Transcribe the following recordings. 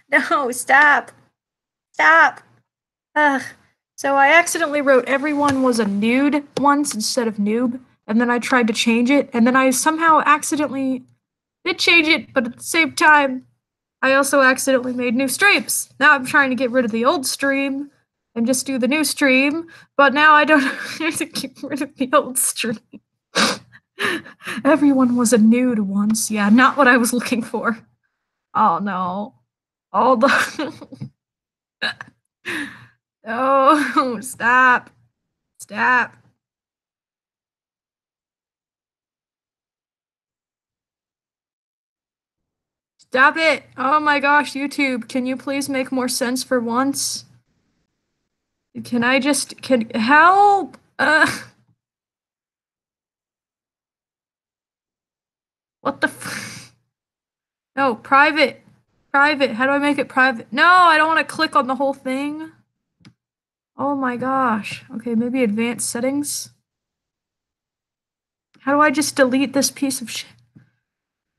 No, stop. Stop. Ugh. So I accidentally wrote everyone was a nude once instead of noob, and then I tried to change it, and then I somehow accidentally did change it, but at the same time, I also accidentally made new streams. Now I'm trying to get rid of the old stream and just do the new stream, but now I don't have to get rid of the old stream. Everyone was a nude once. Yeah, not what I was looking for. Oh no. All the. Oh, stop. Stop. Stop it. Oh my gosh, YouTube, can you please make more sense for once? Can I just. Can. Help! What the f. No, private. Private. How do I make it private? No, I don't want to click on the whole thing. Oh my gosh. Okay, maybe advanced settings. How do I just delete this piece of shit?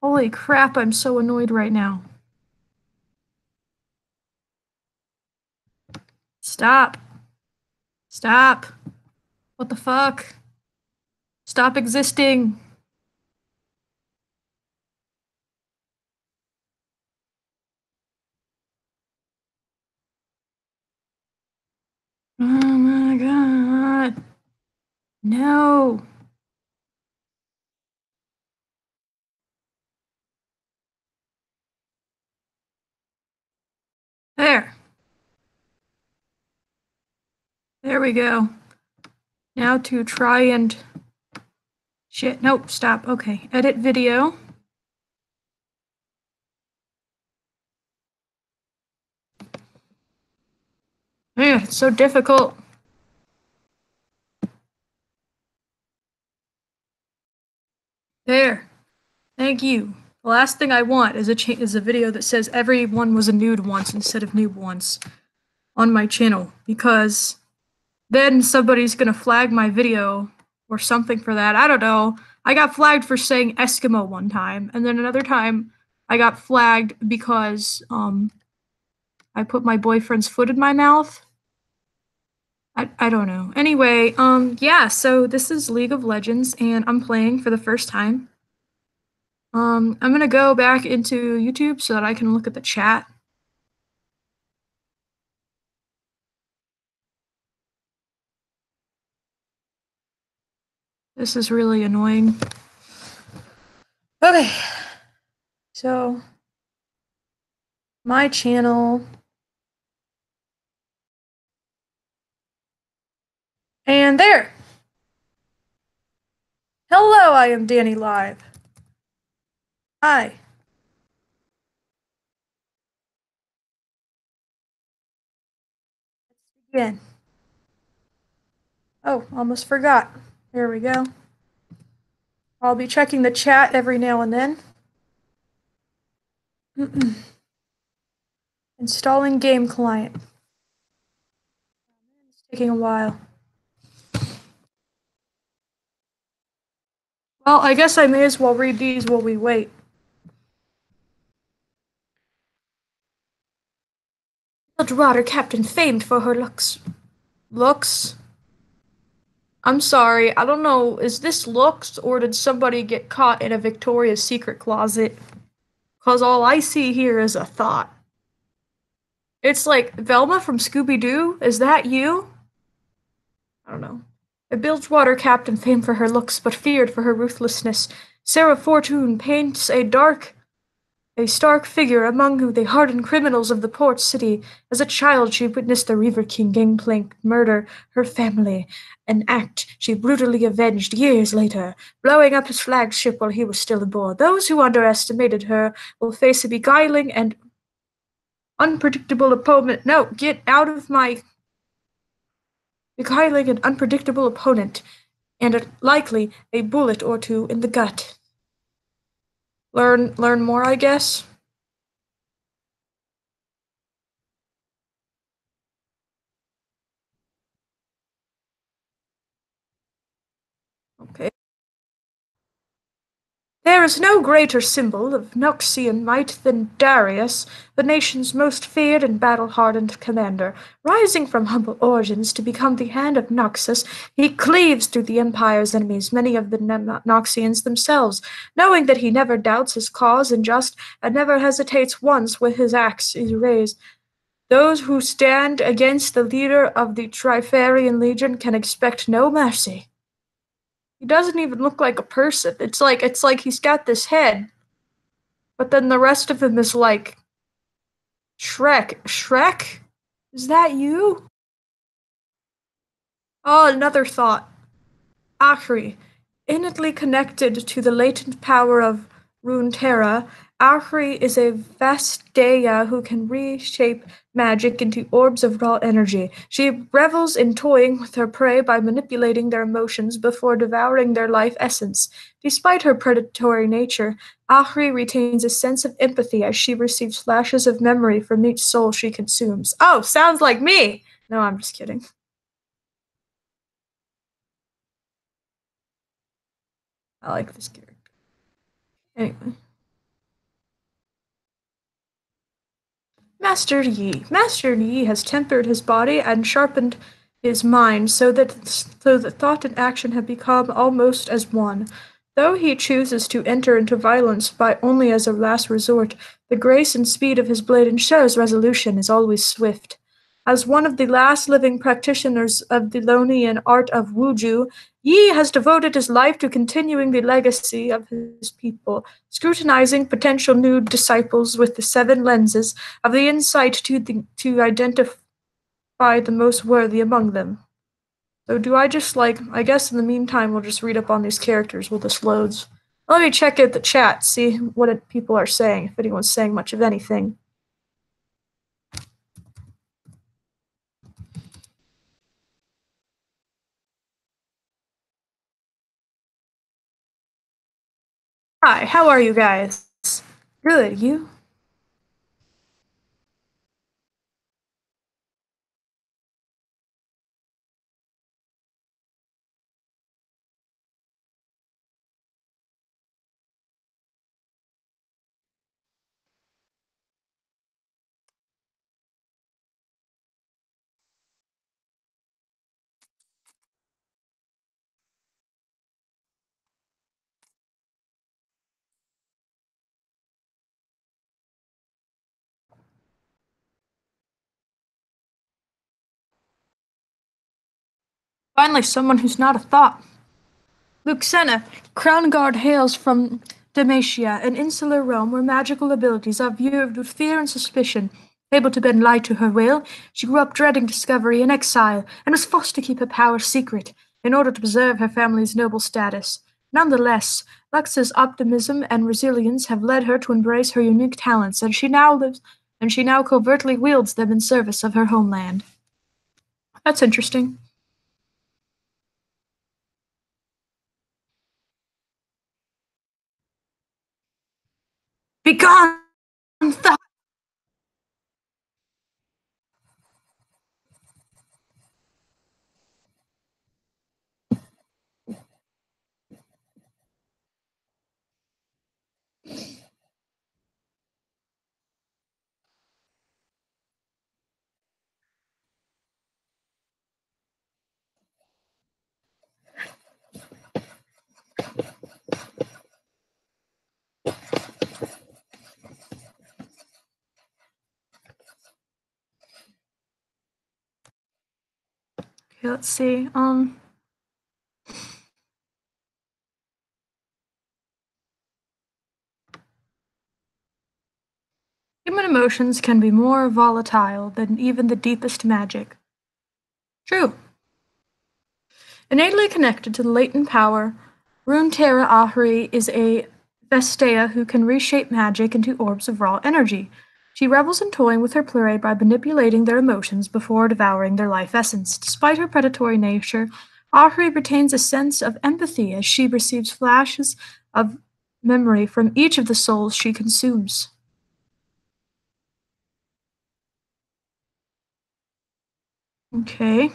Holy crap, I'm so annoyed right now. Stop. Stop. What the fuck? Stop existing. Oh my god. No. There. There we go. Now to try and. Shit. Nope. Stop. Okay. Edit video. Man, it's so difficult. There. Thank you. The last thing I want is a video that says everyone was a nude once instead of noob once on my channel, because then somebody's gonna flag my video or something for that. I don't know. I got flagged for saying Eskimo one time, and then another time I got flagged because I put my boyfriend's foot in my mouth. I don't know. Anyway, yeah, so this is League of Legends and I'm playing for the first time. I'm gonna go back into YouTube so that I can look at the chat. This is really annoying. Okay. So my channel. And there. Hello, I am Danny Live. Hi. Again. Oh, almost forgot. There we go. I'll be checking the chat every now and then. Installing game client. It's taking a while. Well, I guess I may as well read these while we wait. Bilgewater captain famed for her looks. Looks? I'm sorry, I don't know, is this looks or did somebody get caught in a Victoria's Secret closet? Cause all I see here is a thought. It's like, Velma from Scooby-Doo? Is that you? I don't know. A Bilgewater captain famed for her looks, but feared for her ruthlessness, Sarah Fortune paints a stark figure among the hardened criminals of the port city. As a child, she witnessed the Reaver King Gangplank murder her family, an act she brutally avenged years later, blowing up his flagship while he was still aboard. Those who underestimated her will face a beguiling and unpredictable opponent. No, get out of my. Beguiling an unpredictable opponent, and likely a bullet or two in the gut. Learn more, I guess. Okay. There is no greater symbol of Noxian might than Darius, the nation's most feared and battle-hardened commander. Rising from humble origins to become the Hand of Noxus, he cleaves through the Empire's enemies, many of the Noxians themselves, knowing that he never doubts his cause and just, and never hesitates once when his axe is raised. Those who stand against the leader of the Trifarian Legion can expect no mercy. He doesn't even look like a person. It's like he's got this head, but then the rest of him is like Shrek. Shrek? Is that you? Oh, another thought. Ahri. Innately connected to the latent power of Runeterra, Ahri is a Vastaya who can reshape magic into orbs of raw energy. She revels in toying with her prey by manipulating their emotions before devouring their life essence. Despite her predatory nature, Ahri retains a sense of empathy as she receives flashes of memory from each soul she consumes. Oh, sounds like me! No, I'm just kidding. I like this character. Anyway. Master Yi. Master Yi has tempered his body and sharpened his mind so that thought and action have become almost as one. Though he chooses to enter into violence by only as a last resort, the grace and speed of his blade ensures resolution is always swift. As one of the last living practitioners of the Lonian art of Wuju, Yi has devoted his life to continuing the legacy of his people, scrutinizing potential new disciples with the seven lenses of the insight to identify the most worthy among them. So do I just I guess in the meantime we'll just read up on these characters while this loads. Let me check out the chat, see what people are saying, if anyone's saying much of anything. Hi, how are you guys? Good, you? Finally, someone who's not a thought. Luxena, Crown Guard hails from Dalmatia, an insular realm where magical abilities are viewed with fear and suspicion. Able to bend light to her will, she grew up dreading discovery and exile, and was forced to keep her power secret in order to preserve her family's noble status. Nonetheless, Lux's optimism and resilience have led her to embrace her unique talents, and she now covertly wields them in service of her homeland. That's interesting. Begone, thought! Okay, let's see. Human emotions can be more volatile than even the deepest magic. True. Innately connected to the latent power, Runeterra Ahri is a Vestea who can reshape magic into orbs of raw energy. She revels in toying with her prey by manipulating their emotions before devouring their life essence. Despite her predatory nature, Ahri retains a sense of empathy as she receives flashes of memory from each of the souls she consumes. Okay.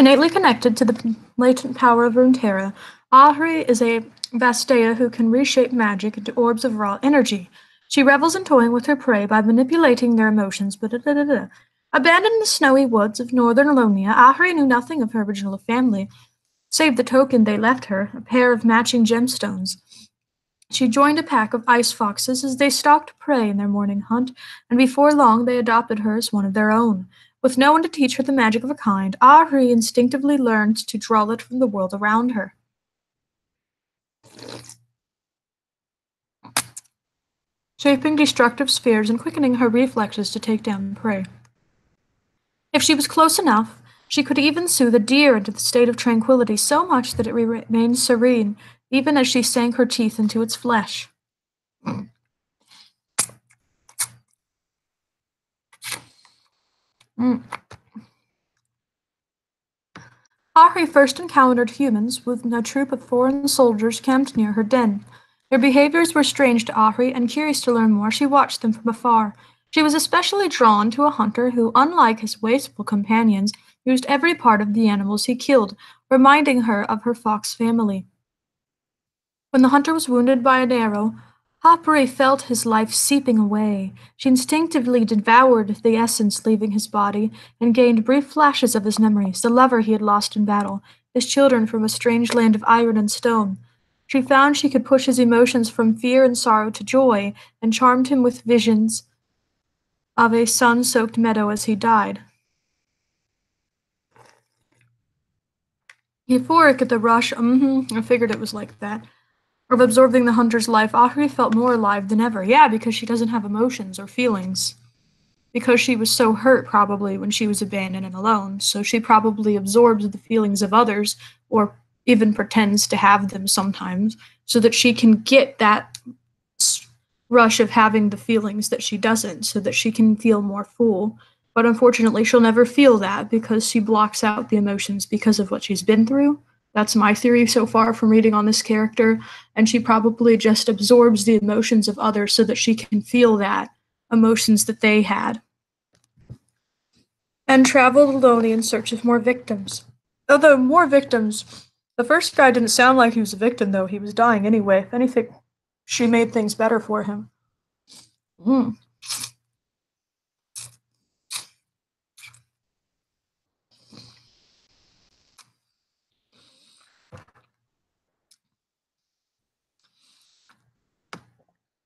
Innately connected to the latent power of Runeterra, Ahri is a Vastea who can reshape magic into orbs of raw energy. She revels in toying with her prey by manipulating their emotions. Abandoned in the snowy woods of northern Alonia, Ahri knew nothing of her original family, save the token they left her, a pair of matching gemstones. She joined a pack of ice foxes as they stalked prey in their morning hunt, and before long they adopted her as one of their own. With no one to teach her the magic of a kind, Ahri instinctively learned to draw it from the world around her. Shaping destructive spheres and quickening her reflexes to take down prey. If she was close enough, she could even soothe a deer into the state of tranquility so much that it remained serene, even as she sank her teeth into its flesh. Ahri first encountered humans when a troop of foreign soldiers camped near her den. Their behaviors were strange to Ahri, and curious to learn more, she watched them from afar. She was especially drawn to a hunter who, unlike his wasteful companions, used every part of the animals he killed, reminding her of her fox family. When the hunter was wounded by an arrow, Hopri felt his life seeping away. She instinctively devoured the essence leaving his body, and gained brief flashes of his memories, the lover he had lost in battle, his children from a strange land of iron and stone. She found she could push his emotions from fear and sorrow to joy, and charmed him with visions of a sun-soaked meadow as he died. Euphoric at the rush, I figured it was like that, of absorbing the hunter's life, Ahri felt more alive than ever. Yeah, because she doesn't have emotions or feelings. Because she was so hurt, probably, when she was abandoned and alone. So she probably absorbs the feelings of others, or even pretends to have them sometimes, so that she can get that rush of having the feelings that she doesn't, so that she can feel more full. But unfortunately, she'll never feel that because she blocks out the emotions because of what she's been through. That's my theory so far from reading on this character, and she probably just absorbs the emotions of others so that she can feel that emotions that they had. And traveled alone in search of more victims. Although more victims, the first guy didn't sound like he was a victim, though. He was dying anyway. If anything, she made things better for him.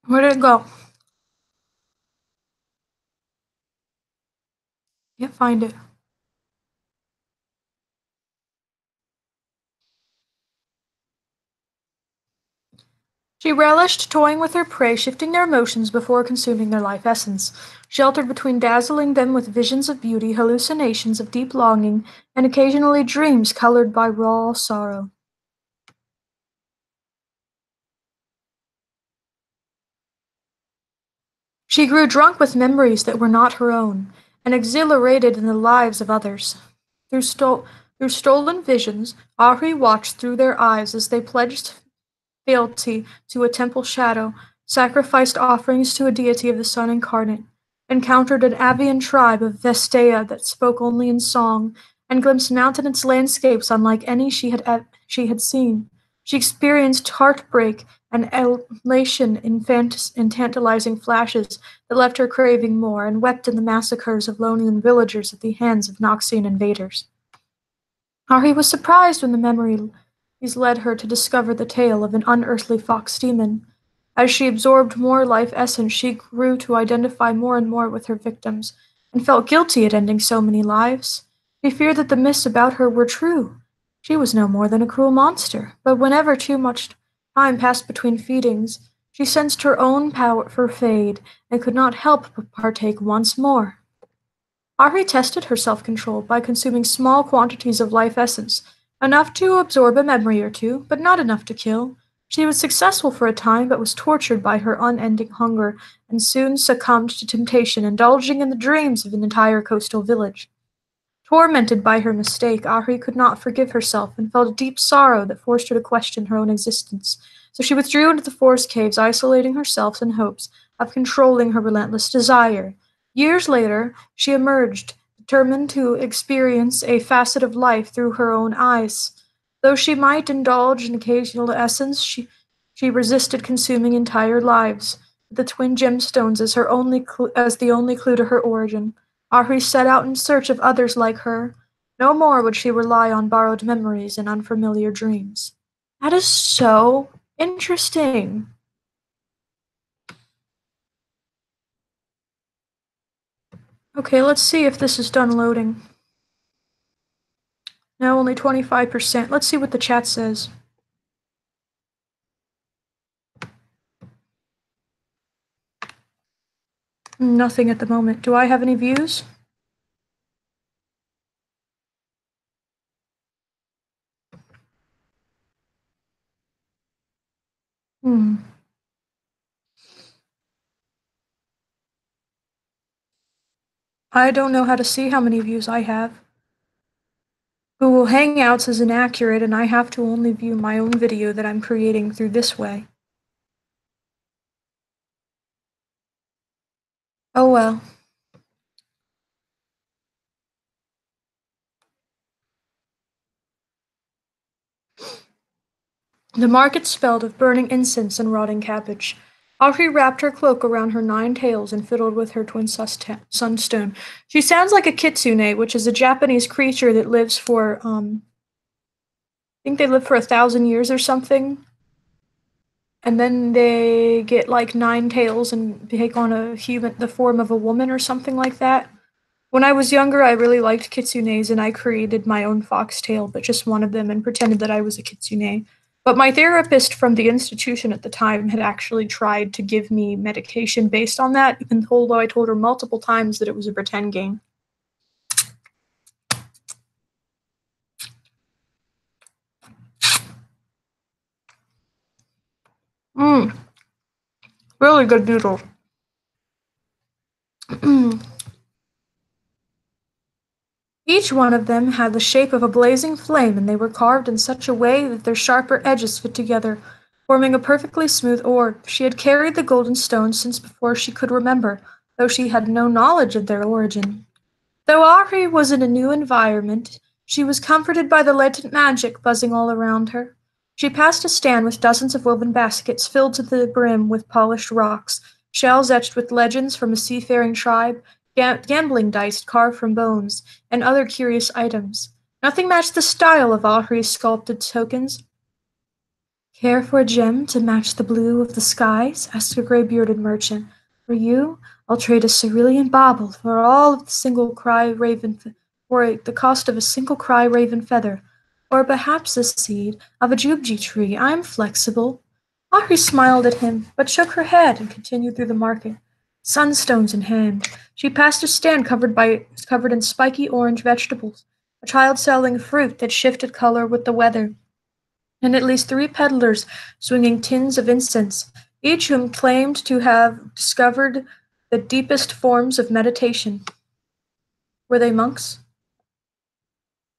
Where did it go? Can't find it. She relished toying with her prey, shifting their emotions before consuming their life essence, sheltered between dazzling them with visions of beauty, hallucinations of deep longing, and occasionally dreams colored by raw sorrow. She grew drunk with memories that were not her own, and exhilarated in the lives of others. Through stolen visions, Ahri watched through their eyes as they pledged fealty to a temple shadow, sacrificed offerings to a deity of the sun incarnate, encountered an Avian tribe of Vestea that spoke only in song, and glimpsed mountainous landscapes unlike any she had seen. She experienced heartbreak and elation in tantalizing flashes that left her craving more, and wept in the massacres of Lonian villagers at the hands of Noxian invaders. Ahri was surprised when the memories led her to discover the tale of an unearthly fox demon. As she absorbed more life essence, she grew to identify more and more with her victims, and felt guilty at ending so many lives. She feared that the myths about her were true. She was no more than a cruel monster, but whenever too much time passed between feedings, she sensed her own power fade, and could not help but partake once more. Ahri tested her self-control by consuming small quantities of life essence, enough to absorb a memory or two, but not enough to kill. She was successful for a time, but was tortured by her unending hunger, and soon succumbed to temptation, indulging in the dreams of an entire coastal village. Tormented by her mistake, Ahri could not forgive herself, and felt a deep sorrow that forced her to question her own existence. So she withdrew into the forest caves, isolating herself in hopes of controlling her relentless desire. Years later, she emerged, determined to experience a facet of life through her own eyes. Though she might indulge in occasional essence, she resisted consuming entire lives. The twin gemstones as as the only clue to her origin. Ahri set out in search of others like her. No more would she rely on borrowed memories and unfamiliar dreams. That is so interesting. Okay, let's see if this is done loading. Now only 25%. Let's see what the chat says. Nothing at the moment. Do I have any views? I don't know how to see how many views I have. Google Hangouts is inaccurate and I have to only view my own video that I'm creating through this way. Oh well. The market smelled of burning incense and rotting cabbage. Audrey wrapped her cloak around her 9 tails and fiddled with her twin sunstone. She sounds like a kitsune, which is a Japanese creature that lives for, I think they live for 1,000 years or something. And then they get like 9 tails and take on the form of a woman or something like that. When I was younger, I really liked kitsunes and I created my own foxtail, but just one of them, and pretended that I was a kitsune. But my therapist from the institution at the time had actually tried to give me medication based on that, even though I told her multiple times that it was a pretend game. Really good noodles. Each one of them had the shape of a blazing flame, and they were carved in such a way that their sharper edges fit together, forming a perfectly smooth orb. She had carried the golden stones since before she could remember, though she had no knowledge of their origin. Though Ahri was in a new environment, she was comforted by the latent magic buzzing all around her. She passed a stand with dozens of woven baskets filled to the brim with polished rocks, shells etched with legends from a seafaring tribe, gambling dice carved from bones, and other curious items. Nothing matched the style of Ahri's sculpted tokens. Care for a gem to match the blue of the skies? Asked a gray-bearded merchant. For you, I'll trade a cerulean bauble for all of the for the cost of a single cry raven feather, or perhaps a seed of a jubji tree. I'm flexible. Ahri smiled at him, but shook her head and continued through the market, sunstones in hand. She passed a stand covered in spiky orange vegetables, a child selling fruit that shifted color with the weather, and at least 3 peddlers swinging tins of incense, each whom claimed to have discovered the deepest forms of meditation. Were they monks?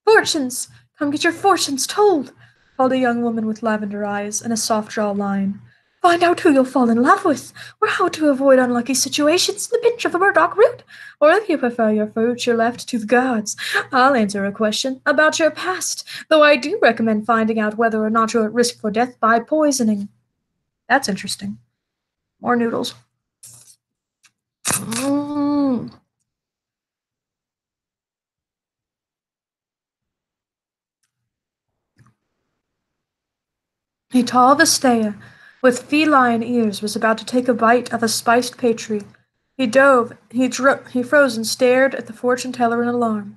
Fortunes! Come get your fortunes told, called a young woman with lavender eyes and a soft jawline. Find out who you'll fall in love with, or how to avoid unlucky situations in the pinch of a burdock root, or if you prefer your future left to the gods, I'll answer a question about your past, though I do recommend finding out whether or not you're at risk for death by poisoning. That's interesting. More noodles. A tall Vistaya, with feline ears, was about to take a bite of a spiced patry. He froze and stared at the fortune teller in alarm.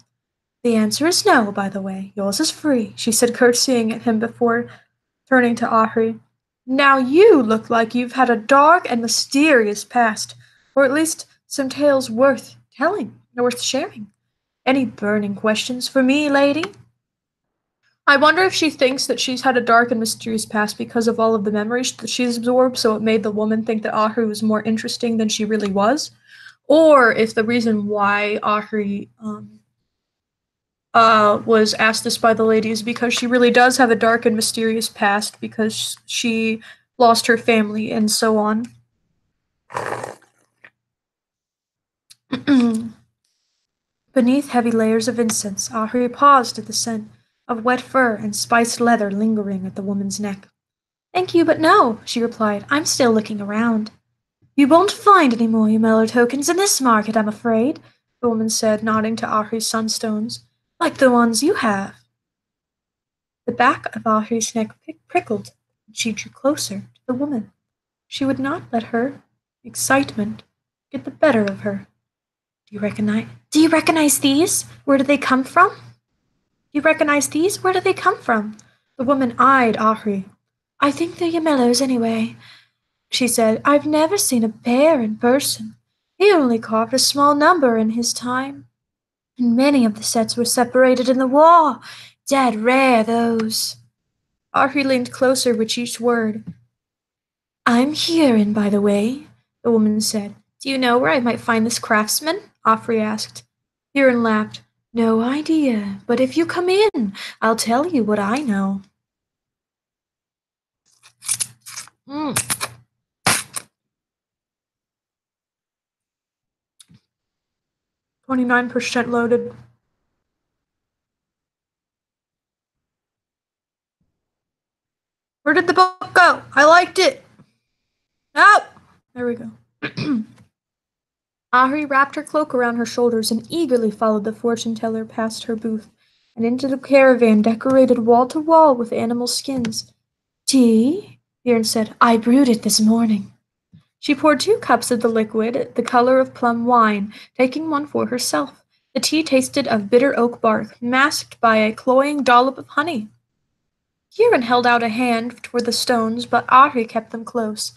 The answer is no, by the way. Yours is free, she said, curtsying at him before turning to Ahri. Now you look like you've had a dark and mysterious past, or at least some tales worth telling, or worth sharing. Any burning questions for me, lady? I wonder if she thinks that she's had a dark and mysterious past because of all of the memories that she's absorbed, so it made the woman think that Ahri was more interesting than she really was. Or if the reason why Ahri was asked this by the lady is because she really does have a dark and mysterious past because she lost her family and so on. Beneath heavy layers of incense, Ahri paused at the scent of wet fur and spiced leather lingering at the woman's neck. Thank you, but no, she replied. I'm still looking around. You won't find any more Yamello tokens in this market, I'm afraid, the woman said, nodding to Ahri's sunstones, like the ones you have. The back of Ahri's neck prickled, and she drew closer to the woman. She would not let her excitement get the better of her. Do you recognize these? Where do they come from? Do you recognize these? Where do they come from? The woman eyed Ahri. I think they're Yamellos anyway, she said. I've never seen a pair in person. He only carved a small number in his time. And many of the sets were separated in the war. Dead rare, those. Ahri leaned closer with each word. I'm Huron, by the way, the woman said. Do you know where I might find this craftsman? Ahri asked. Huron laughed. No idea, but if you come in, I'll tell you what I know. 29% loaded. Where did the book go? I liked it. Oh, there we go. Ahri wrapped her cloak around her shoulders and eagerly followed the fortune teller past her booth and into the caravan decorated wall to wall with animal skins. Tea? Bjorn said. I brewed it this morning. She poured 2 cups of the liquid, the color of plum wine, taking one for herself. The tea tasted of bitter oak bark, masked by a cloying dollop of honey. Huron held out a hand toward the stones, but Ahri kept them close.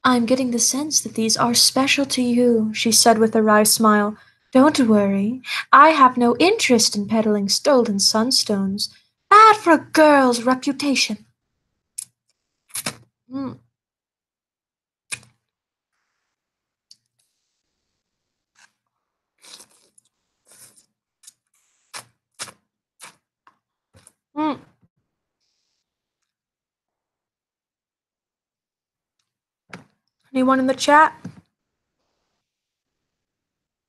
I'm getting the sense that these are special to you, she said with a wry smile. Don't worry. I have no interest in peddling stolen sunstones. Bad for a girl's reputation. Mm. Mm. Anyone in the chat?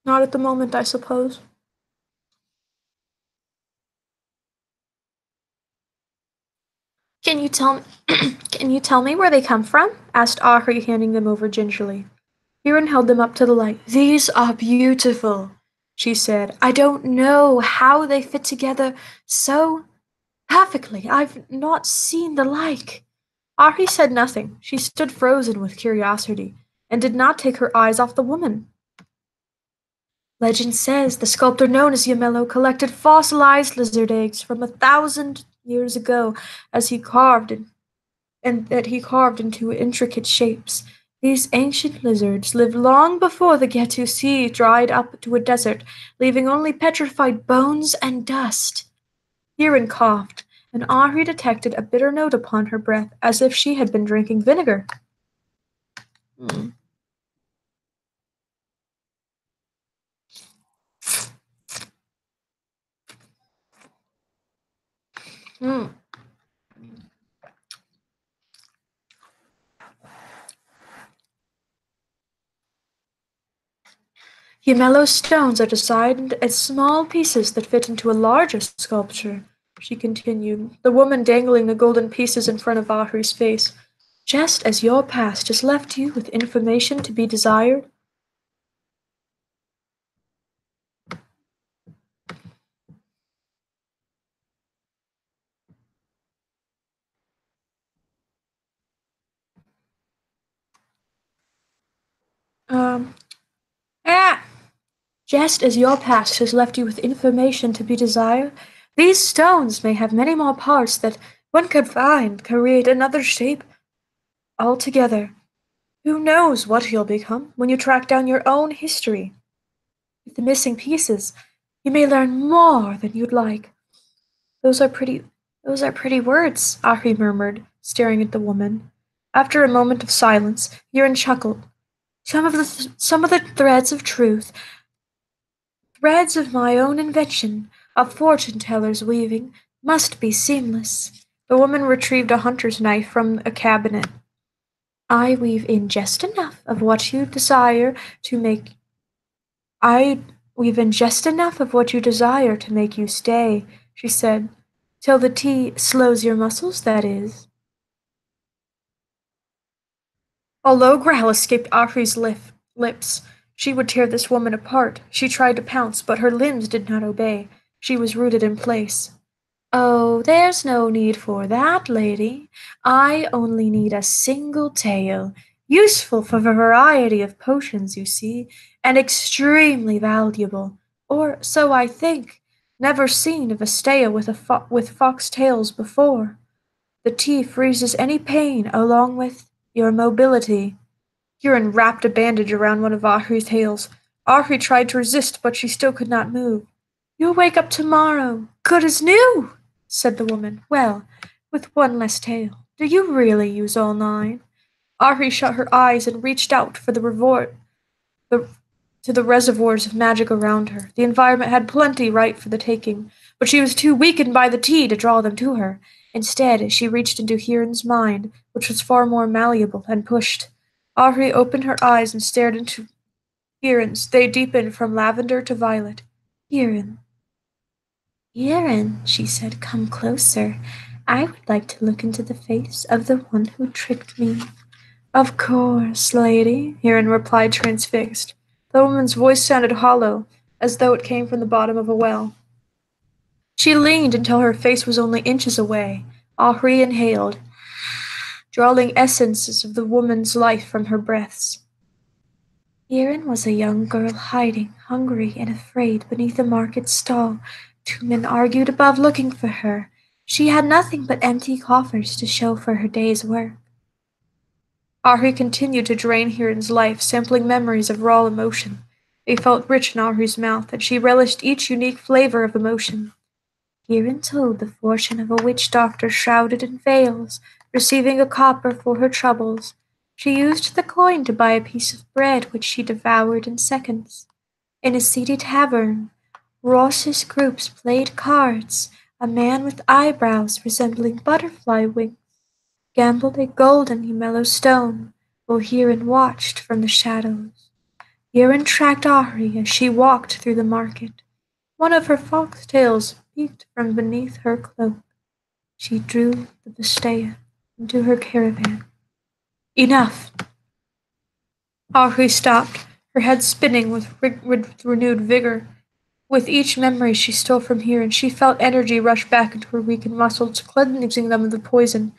Not at the moment, I suppose. Can you tell me can you tell me where they come from? Asked Ahri, handing them over gingerly. Huron held them up to the light. These are beautiful, she said. I don't know how they fit together so perfectly. I've not seen the like. Ahri said nothing. She stood frozen with curiosity, and did not take her eyes off the woman. Legend says the sculptor known as Yamello collected fossilized lizard eggs from 1,000 years ago as he carved and that he carved into intricate shapes. These ancient lizards lived long before the Ghetu Sea dried up to a desert, leaving only petrified bones and dust. Huron coughed, and Ahri detected a bitter note upon her breath, as if she had been drinking vinegar. Hmm. Hmm. Yamello stones are designed as small pieces that fit into a larger sculpture, she continued, the woman dangling the golden pieces in front of Ahri's face. Just as your past has left you with information to be desired. Um, ah! Just as your past has left you with information to be desired, these stones may have many more parts that one could find, create another shape altogether. Who knows what you'll become when you track down your own history? With the missing pieces, you may learn more than you'd like. Those are pretty those are pretty words, Ahri murmured, staring at the woman. After a moment of silence, Yurin chuckled. Some of the threads of truth, threads of my own invention, a fortune teller's weaving, must be seamless. The woman retrieved a hunter's knife from a cabinet. I weave in just enough of what you desire to make I We've in just enough of what you desire to make you stay, she said, till the tea slows your muscles, that is. A low growl escaped Ahri's lips. She would tear this woman apart. She tried to pounce, but her limbs did not obey. She was rooted in place. Oh, there's no need for that, lady. I only need a single tail, useful for a variety of potions, you see, and extremely valuable. Or so I think. Never seen a Vestea with with fox tails before. The tea freezes any pain along with your mobility. Huron wrapped a bandage around one of Ahri's tails. Ahri tried to resist, but she still could not move. You'll wake up tomorrow, good as new, said the woman. Well, with one less tail. Do you really use all nine? Ahri shut her eyes and reached out for the, to the reservoirs of magic around her. The environment had plenty right for the taking, but she was too weakened by the tea to draw them to her. Instead, she reached into Huron's mind, which was far more malleable, and pushed. Ahri opened her eyes and stared into Huron's. They deepened from lavender to violet. Huron, Huron, she said, come closer. I would like to look into the face of the one who tricked me. Of course, lady, Huron replied, transfixed. The woman's voice sounded hollow, as though it came from the bottom of a well. She leaned until her face was only inches away. Ahri inhaled, drawing essences of the woman's life from her breaths. Erin was a young girl hiding, hungry and afraid, beneath a market stall. Two men argued above looking for her. She had nothing but empty coffers to show for her day's work. Ahri continued to drain Huron's life, sampling memories of raw emotion. They felt rich in Ahri's mouth, and she relished each unique flavor of emotion. Huron told the fortune of a witch doctor shrouded in veils, receiving a copper for her troubles. She used the coin to buy a piece of bread, which she devoured in seconds. In a seedy tavern, raucous groups played cards. A man with eyebrows resembling butterfly wings gambled a golden yellow stone, while Huron watched from the shadows. Huron tracked Ahri as she walked through the market. One of her foxtails peeked from beneath her cloak. She drew the Vestea into her caravan. Enough! Ahri stopped, her head spinning with renewed vigor. With each memory she stole from Huron, she felt energy rush back into her weakened muscles, cleansing them of the poison.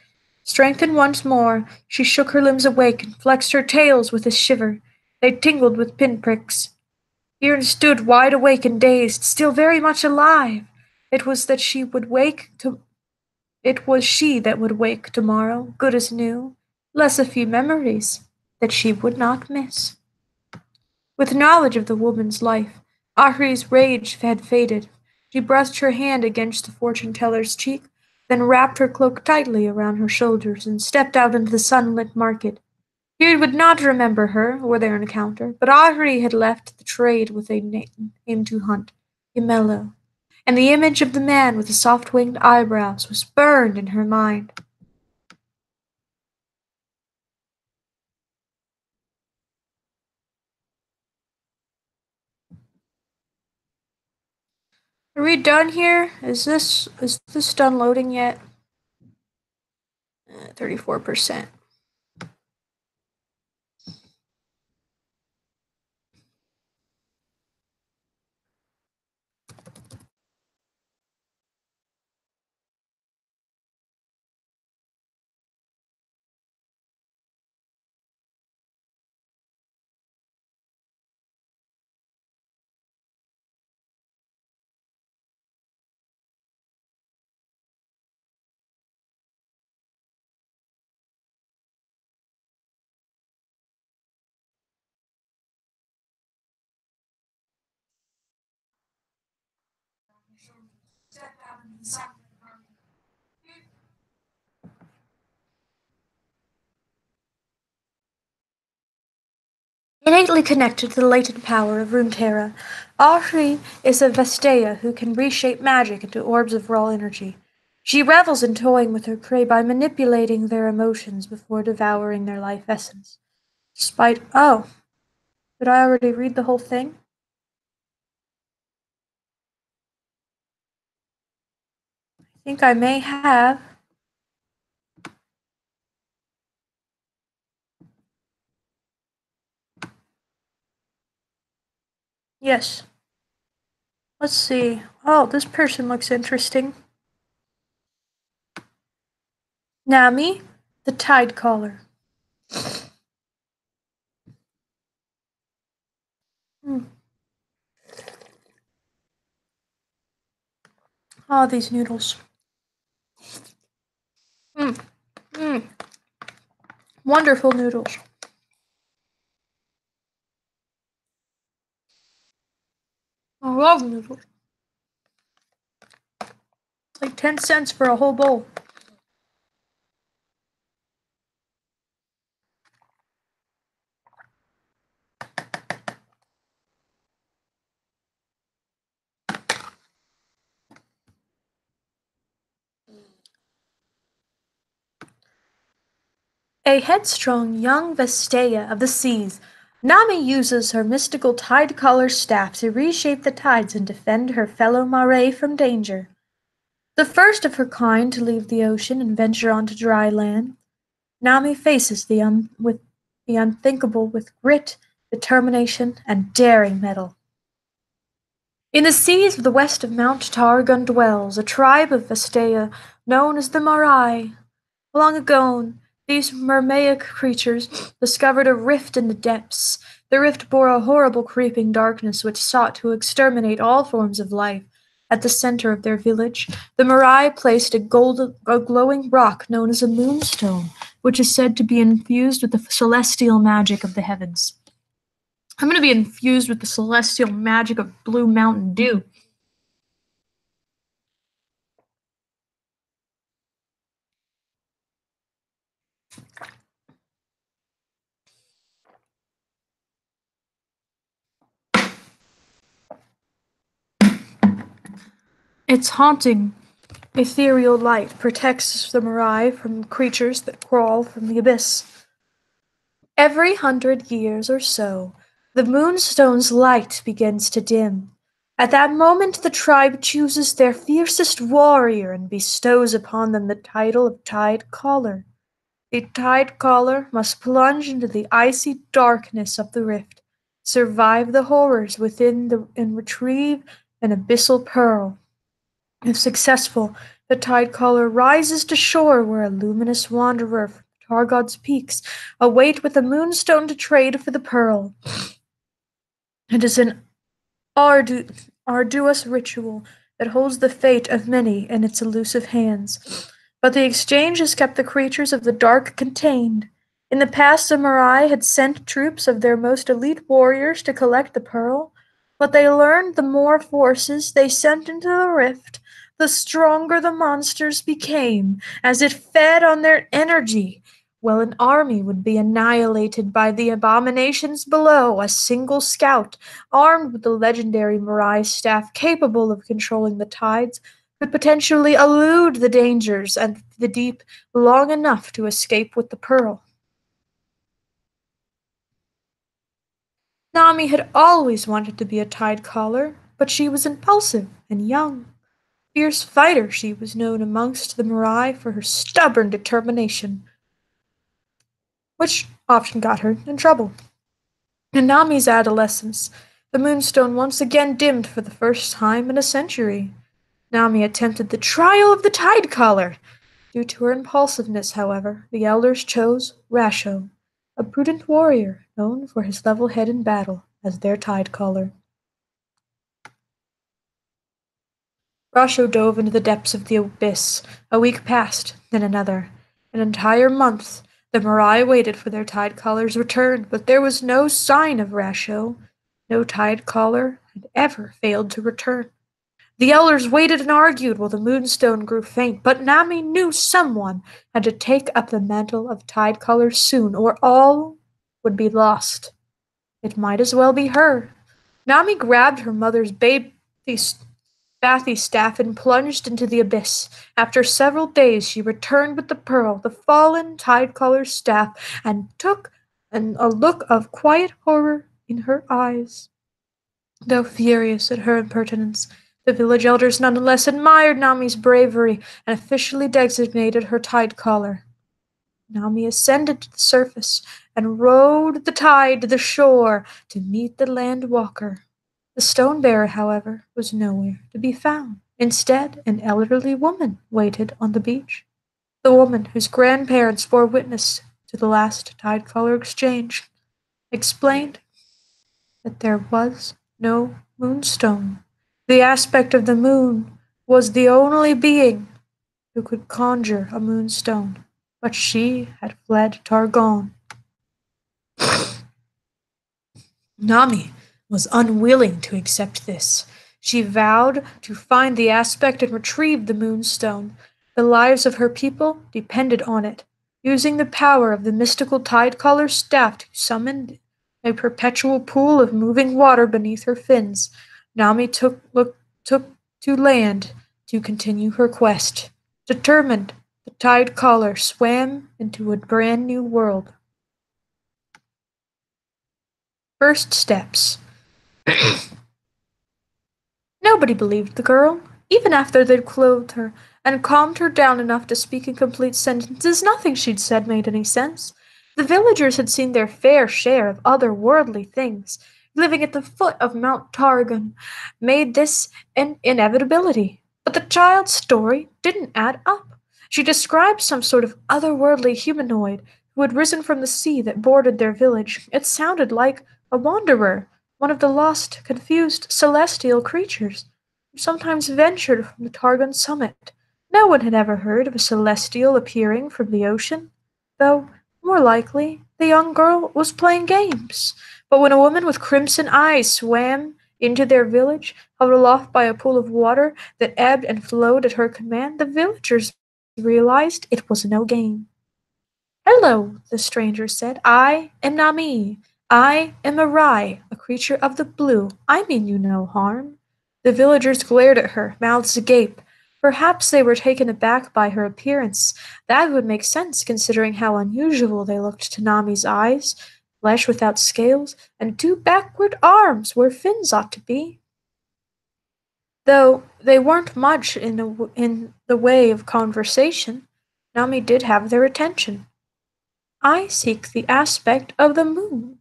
Strengthened once more, she shook her limbs awake and flexed her tails with a shiver. They tingled with pinpricks. Huron stood wide awake and dazed, still very much alive. It was that she would wake to It was she that would wake tomorrow, good as new, less a few memories that she would not miss. With knowledge of the woman's life, Ahri's rage had faded. She brushed her hand against the fortune-teller's cheek, then wrapped her cloak tightly around her shoulders and stepped out into the sunlit market. He would not remember her or their encounter, but Ahri had left the trade with a name to hunt, Ymello, and the image of the man with the soft-winged eyebrows was burned in her mind. Are we done here? Is this done loading yet? 34%. Innately connected to the latent power of Runeterra, Ahri is a Vestea who can reshape magic into orbs of raw energy. She revels in toying with her prey by manipulating their emotions before devouring their life essence. Despite— oh, did I already read the whole thing? Think I may have. Yes. Let's see. Oh, this person looks interesting. Nami, the Tide Caller. Hmm. Oh, these noodles. Mm, mm. Wonderful noodles. I love noodles. Like 10 cents for a whole bowl. A headstrong young Vestaya of the seas, Nami uses her mystical tide-collar staff to reshape the tides and defend her fellow Mare from danger. The first of her kind to leave the ocean and venture onto dry land, Nami faces with the unthinkable with grit, determination, and daring mettle. In the seas of the west of Mount Targon dwells a tribe of Vestaya known as the Marai. Long ago, these mermaic creatures discovered a rift in the depths. The rift bore a horrible creeping darkness which sought to exterminate all forms of life. At the center of their village, the Marai placed a glowing rock known as a moonstone, which is said to be infused with the celestial magic of the heavens. I'm going to be infused with the celestial magic of Blue Mountain Dew. Its haunting, ethereal light protects the Marai from creatures that crawl from the abyss. Every 100 years or so, the moonstone's light begins to dim. At that moment, the tribe chooses their fiercest warrior and bestows upon them the title of Tide Caller. The Tide Caller must plunge into the icy darkness of the rift, survive the horrors within and retrieve an abyssal pearl. If successful, the Tidecaller rises to shore where a luminous wanderer from Targod's peaks await with a moonstone to trade for the pearl. It is an arduous ritual that holds the fate of many in its elusive hands. But the exchange has kept the creatures of the dark contained. In the past, the Marai had sent troops of their most elite warriors to collect the pearl, but they learned the more forces they sent into the rift, the stronger the monsters became, as it fed on their energy. While an army would be annihilated by the abominations below, a single scout, armed with the legendary Marai staff capable of controlling the tides, could potentially elude the dangers and the deep long enough to escape with the pearl. Nami had always wanted to be a tide caller, but she was impulsive and young. Fierce fighter, she was known amongst the Marai for her stubborn determination, which often got her in trouble. In Nami's adolescence, the moonstone once again dimmed for the first time in a century. Nami attempted the trial of the tide caller. Due to her impulsiveness, however, the elders chose Rasho, a prudent warrior known for his level head in battle, as their tide caller. Rasho dove into the depths of the abyss. A week passed, then another. An entire month, the Marai waited for their tide caller's return, but there was no sign of Rasho. No tide caller had ever failed to return. The elders waited and argued while the moonstone grew faint, but Nami knew someone had to take up the mantle of tide caller soon, or all would be lost. It might as well be her. Nami grabbed her mother's bathy staff and plunged into the abyss. After several days, she returned with the pearl, the fallen tide-caller's staff, and took a look of quiet horror in her eyes. Though furious at her impertinence, The village elders nonetheless admired Nami's bravery and officially designated her tide caller. Nami ascended to the surface and rode the tide to the shore to meet the land walker. The stone bearer, however, was nowhere to be found. Instead, an elderly woman waited on the beach. The woman whose grandparents bore witness to the last tide caller exchange explained that there was no moonstone. The aspect of the moon was the only being who could conjure a moonstone, but she had fled Targon. Nami was unwilling to accept this. She vowed to find the aspect and retrieve the moonstone. The lives of her people depended on it. Using the power of the mystical tide-caller's staff to summon a perpetual pool of moving water beneath her fins, Nami took to land to continue her quest. Determined, the tide caller swam into a brand new world. First steps. Nobody believed the girl. Even after they'd clothed her and calmed her down enough to speak in complete sentences, nothing she'd said made any sense. The villagers had seen their fair share of otherworldly things. Living at the foot of Mount Targon made this an inevitability. But the child's story didn't add up. She described some sort of otherworldly humanoid who had risen from the sea that bordered their village. It sounded like a wanderer, one of the lost, confused celestial creatures who sometimes ventured from the Targon summit. No one had ever heard of a celestial appearing from the ocean, though, more likely, the young girl was playing games. But when a woman with crimson eyes swam into their village, held aloft by a pool of water that ebbed and flowed at her command, the villagers realized it was no game. "Hello," the stranger said. "I am Nami. I am Arai, a creature of the blue. I mean you no harm." The villagers glared at her, mouths agape. Perhaps they were taken aback by her appearance. That would make sense, considering how unusual they looked to Nami's eyes, flesh without scales, and two backward arms where fins ought to be. Though they weren't much in the way of conversation, Nami did have their attention. "I seek the aspect of the moon,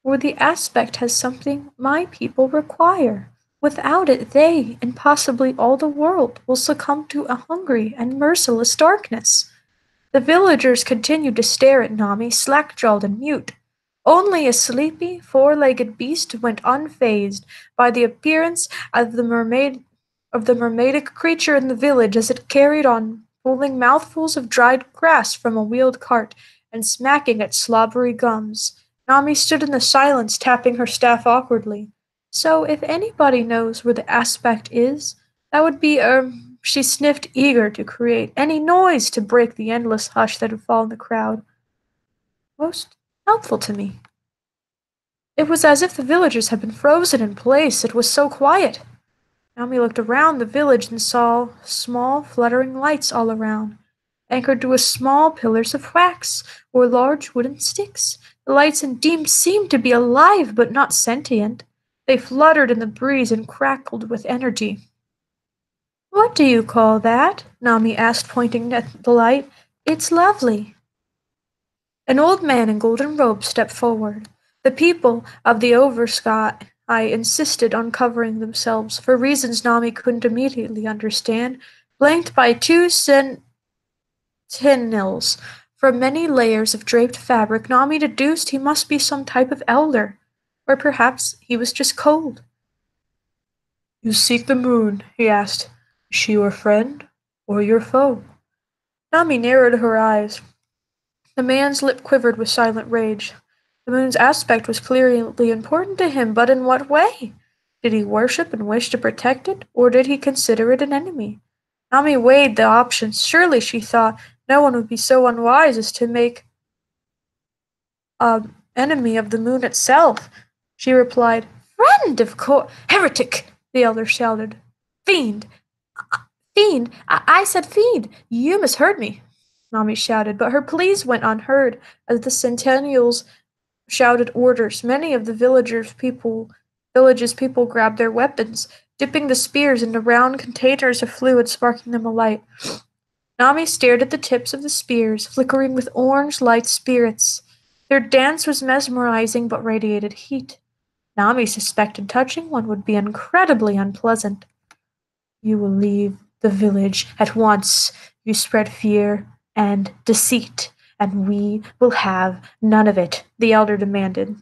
for the aspect has something my people require. Without it, they, and possibly all the world, will succumb to a hungry and merciless darkness." The villagers continued to stare at Nami, slack-jawed and mute. Only a sleepy, four-legged beast went unfazed by the appearance of the mermaidic creature in the village as it carried on, pulling mouthfuls of dried grass from a wheeled cart and smacking at slobbery gums. Nami stood in the silence, tapping her staff awkwardly. "So if anybody knows where the aspect is, that would be, she sniffed, eager to create any noise to break the endless hush that had fallen the crowd. "Most helpful to me." It was as if the villagers had been frozen in place, it was so quiet. Nami looked around the village and saw small, fluttering lights all around, anchored to small pillars of wax or large wooden sticks. The lights indeed seemed to be alive but not sentient. They fluttered in the breeze and crackled with energy. "What do you call that?" Nami asked, pointing at the light. "It's lovely." An old man in golden robes stepped forward. The people of the Oversky insisted on covering themselves, for reasons Nami couldn't immediately understand, flanked by two sentinels. From many layers of draped fabric, Nami deduced he must be some type of elder. Or perhaps he was just cold. "You seek the moon," he asked. "Is she your friend or your foe?" Nami narrowed her eyes. The man's lip quivered with silent rage. The moon's aspect was clearly important to him, but in what way? Did he worship and wish to protect it, or did he consider it an enemy? Nami weighed the options. Surely, she thought, no one would be so unwise as to make an enemy of the moon itself. She replied, "Friend, of course." "Heretic!" the elder shouted. "Fiend! Fiend! I said fiend! You misheard me," Nami shouted, but her pleas went unheard as the sentinels shouted orders. Many of the villagers' people Village's people grabbed their weapons, dipping the spears into round containers of fluid, sparking them alight. Nami stared at the tips of the spears, flickering with orange light spirits. Their dance was mesmerizing but radiated heat. Nami suspected touching one would be incredibly unpleasant. You will leave the village at once. You spread fear and deceit, and we will have none of it, the elder demanded.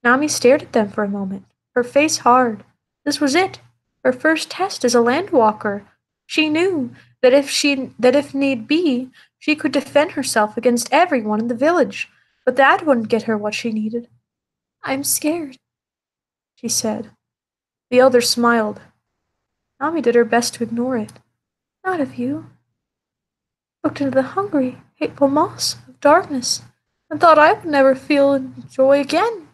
Nami stared at them for a moment, her face hard. This was it, her first test as a landwalker. She knew that if need be, she could defend herself against everyone in the village, but that wouldn't get her what she needed. I'm scared, she said. The elder smiled. Nami did her best to ignore it. Not of you. Looked into the hungry, hateful maws of darkness, and thought I would never feel joy again.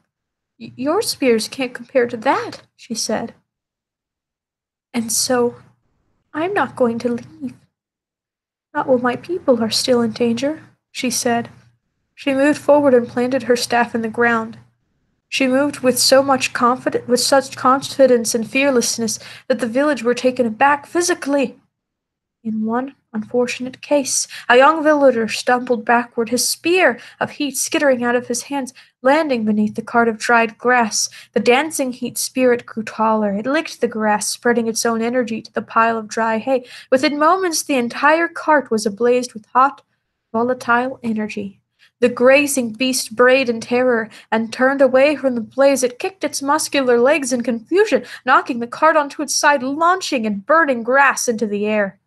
Your spears can't compare to that, she said. And so, I'm not going to leave. Not while my people are still in danger, she said. She moved forward and planted her staff in the ground. She moved with such confidence and fearlessness that the village were taken aback physically. In one unfortunate case, a young villager stumbled backward, his spear of heat skittering out of his hands, landing beneath the cart of dried grass. The dancing heat spirit grew taller. It licked the grass, spreading its own energy to the pile of dry hay. Within moments, the entire cart was ablaze with hot, volatile energy. The grazing beast brayed in terror and turned away from the blaze. It kicked its muscular legs in confusion, knocking the cart onto its side, launching and burning grass into the air.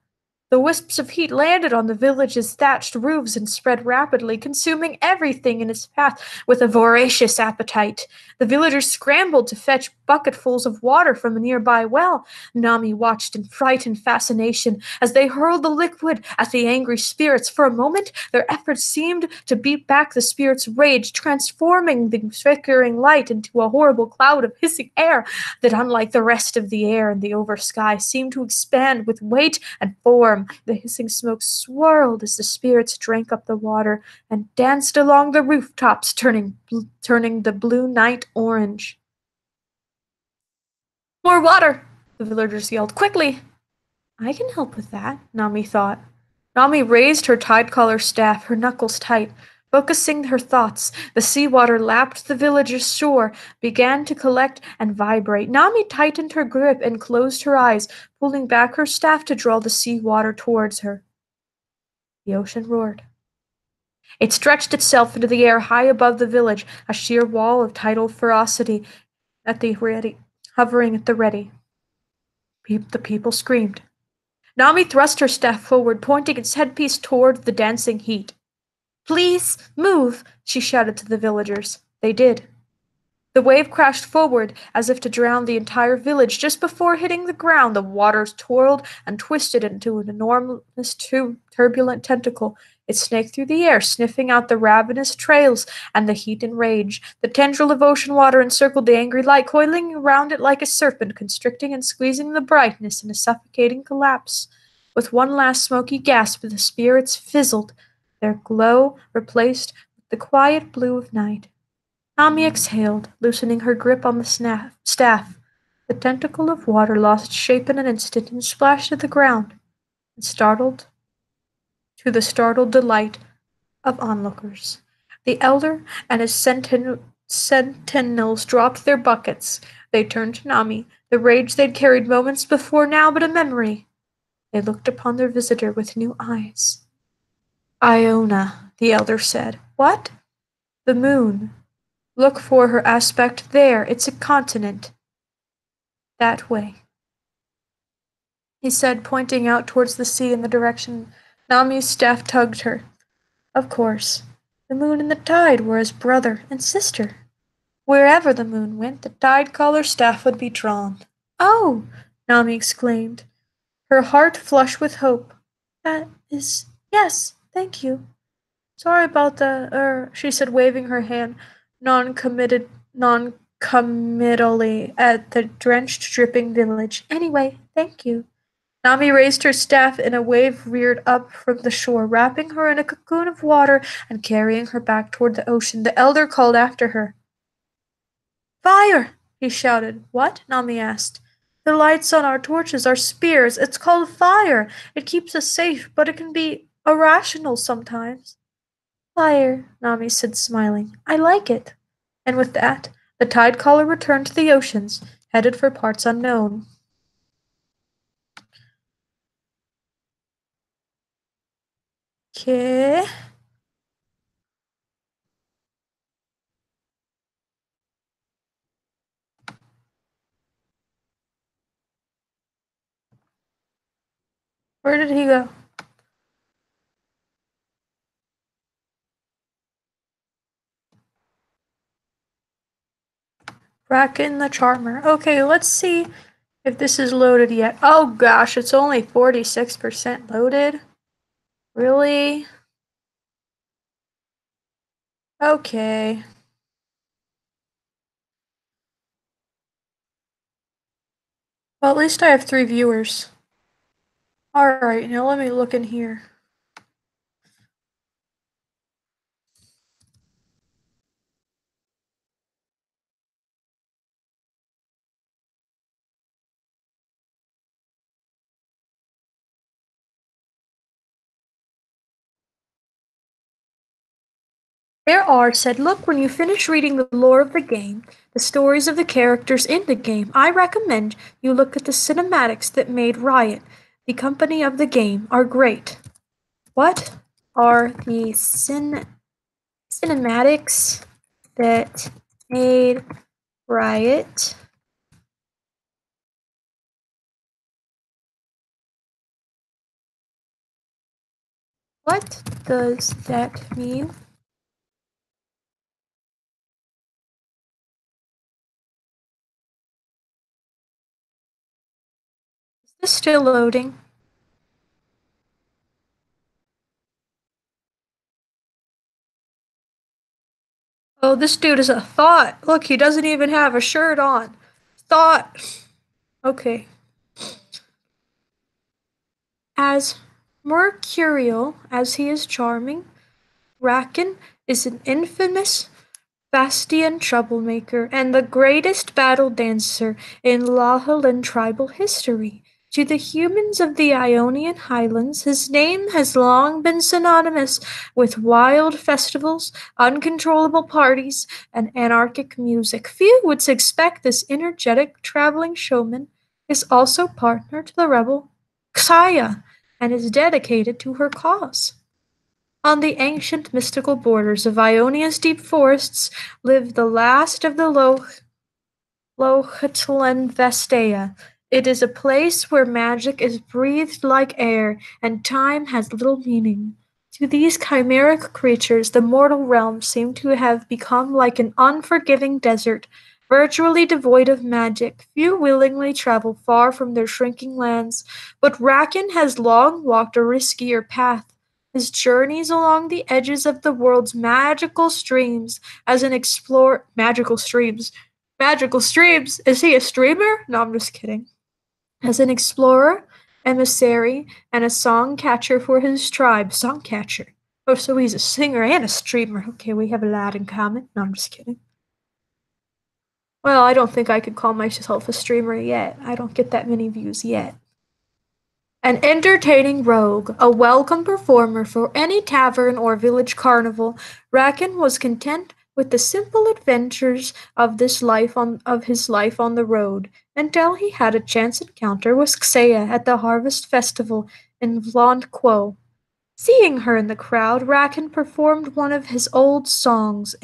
The wisps of heat landed on the village's thatched roofs and spread rapidly, consuming everything in its path with a voracious appetite. The villagers scrambled to fetch bucketfuls of water from a nearby well. Nami watched in frightened fascination as they hurled the liquid at the angry spirits. For a moment, their efforts seemed to beat back the spirits' rage, transforming the flickering light into a horrible cloud of hissing air that, unlike the rest of the air in the over sky, seemed to expand with weight and form. The hissing smoke swirled as the spirits drank up the water and danced along the rooftops, turning the blue night orange. More water! The villagers yelled. Quickly! I can help with that, Nami thought. Nami raised her tide-collar staff, her knuckles tight. Focusing her thoughts, the seawater lapped the village's shore, began to collect and vibrate. Nami tightened her grip and closed her eyes, pulling back her staff to draw the seawater towards her. The ocean roared. It stretched itself into the air high above the village, a sheer wall of tidal ferocity hovering at the ready. The people screamed. Nami thrust her staff forward, pointing its headpiece toward the dancing heat. Please move, she shouted to the villagers. They did. The wave crashed forward as if to drown the entire village. Just before hitting the ground, the waters twirled and twisted into an enormous turbulent tentacle. It snaked through the air, sniffing out the ravenous trails and the heat and rage. The tendril of ocean water encircled the angry light, coiling around it like a serpent, constricting and squeezing the brightness in a suffocating collapse. With one last smoky gasp, the spirits fizzled, their glow replaced with the quiet blue of night. Nami exhaled, loosening her grip on the staff. The tentacle of water lost shape in an instant and splashed to the ground, to the startled delight of onlookers. The elder and his sentinels dropped their buckets. They turned to Nami, the rage they'd carried moments before now but a memory. They looked upon their visitor with new eyes. Iona, the elder said. What? The moon. Look for her aspect there. It's a continent. That way, he said, pointing out towards the sea in the direction Nami's staff tugged her. Of course, the moon and the tide were as brother and sister. Wherever the moon went, the tide-collar staff would be drawn. Oh, Nami exclaimed, her heart flushed with hope. That is, yes, thank you. Sorry about she said, waving her hand noncommittally at the drenched, dripping village. Anyway, thank you. Nami raised her staff and a wave reared up from the shore, wrapping her in a cocoon of water and carrying her back toward the ocean. The elder called after her. Fire! he shouted. What? Nami asked. The lights on our torches are spears. It's called fire. It keeps us safe, but it can be irrational sometimes. Fire, Nami said, smiling. I like it. And with that, the tide caller returned to the oceans, headed for parts unknown. Okay. Where did he go? Bracken the Charmer. Okay, let's see if this is loaded yet. Oh gosh, it's only 46% loaded. Really? Okay. Well, at least I have 3 viewers. Alright, now let me look in here. There are said, look, when you finish reading the lore of the game, the stories of the characters in the game, I recommend you look at the cinematics that made Riot, the company of the game, are great. What are the cinematics that made Riot? What does that mean? Is this still loading? Oh, this dude is a thought. Look, he doesn't even have a shirt on. Thought. Okay. As mercurial as he is charming, Racken is an infamous Bastian troublemaker and the greatest battle dancer in Lahalan tribal history. To the humans of the Ionian Highlands, his name has long been synonymous with wild festivals, uncontrollable parties, and anarchic music. Few would expect this energetic traveling showman is also partner to the rebel Xayah and is dedicated to her cause. On the ancient mystical borders of Ionia's deep forests lived the last of the Lohitlan Vestea. It is a place where magic is breathed like air and time has little meaning. To these chimeric creatures, the mortal realm seemed to have become like an unforgiving desert, virtually devoid of magic. Few willingly travel far from their shrinking lands, but Racken has long walked a riskier path. His journeys along the edges of the world's magical streams as an explorer. Magical streams. Magical streams. Is he a streamer? No, I'm just kidding. As an explorer, emissary, and a song catcher for his tribe. Song catcher. Oh, so he's a singer and a streamer. Okay, we have a lot in common. No, I'm just kidding. Well, I don't think I could call myself a streamer yet. I don't get that many views yet. An entertaining rogue, a welcome performer for any tavern or village carnival, Racken was content with the simple adventures of his life on the road, until he had a chance encounter with Xea at the harvest festival in Vlond Quo. Seeing her in the crowd, Racken performed one of his old songs,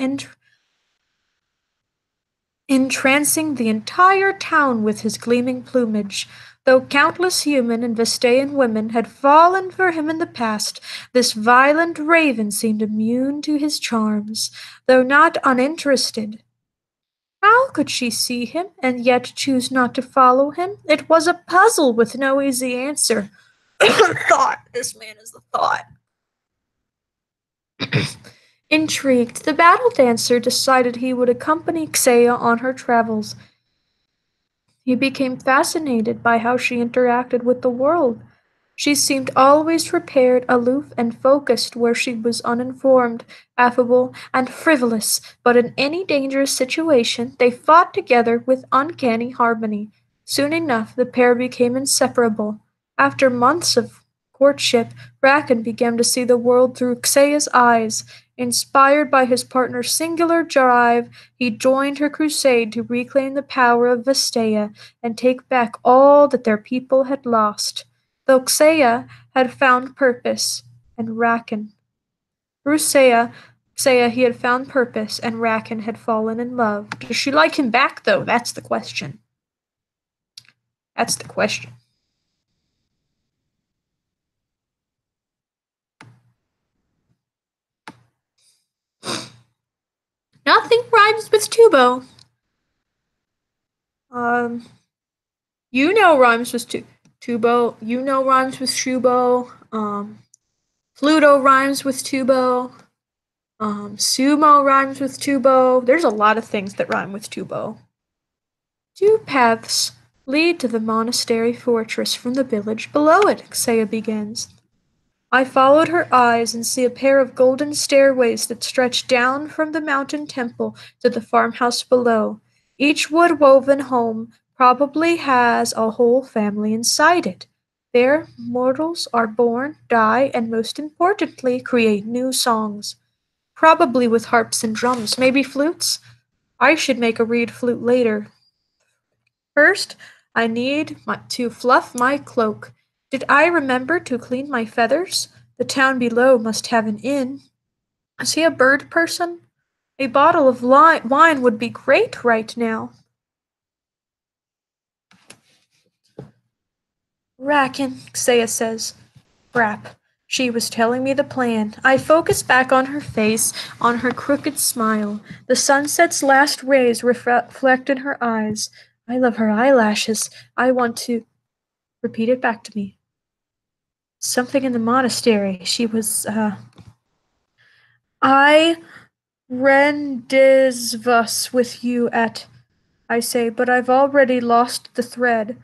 entrancing the entire town with his gleaming plumage. Though countless human and Vestaean women had fallen for him in the past, this violent raven seemed immune to his charms, though not uninterested. How could she see him and yet choose not to follow him? It was a puzzle with no easy answer. Thought. This man is the thought. Intrigued, the battle dancer decided he would accompany Xea on her travels. He became fascinated by how she interacted with the world, She seemed always prepared, aloof, and focused where she was uninformed, affable, and frivolous, but in any dangerous situation they fought together with uncanny harmony. Soon enough the pair became inseparable. After months of courtship, Bracken began to see the world through Xea's eyes. Inspired by his partner's singular drive, he joined her crusade to reclaim the power of Vestea and take back all that their people had lost. Though Xea had found purpose, and Racken. Through Xea he had found purpose, and Racken had fallen in love. Does she like him back, though? That's the question. That's the question. Nothing rhymes with Tubo. You know rhymes with Tubo. You know rhymes with Shubo. Pluto rhymes with Tubo. Sumo rhymes with Tubo. There's a lot of things that rhyme with Tubo. Two paths lead to the monastery fortress from the village below it, Xea begins. I followed her eyes and see a pair of golden stairways that stretch down from the mountain temple to the farmhouse below. Each wood-woven home probably has a whole family inside it. There, mortals are born, die, and most importantly, create new songs. Probably with harps and drums, maybe flutes? I should make a reed flute later. First, I need to fluff my cloak. Did I remember to clean my feathers? The town below must have an inn. Is he a bird person? A bottle of wine would be great right now. Racken, Xea says. Brap. She was telling me the plan. I focus back on her face, on her crooked smile. The sunset's last rays reflect in her eyes. I love her eyelashes. I want to repeat it back to me. Something in the monastery. She was, I rendezvous with you at, I say, but I've already lost the thread.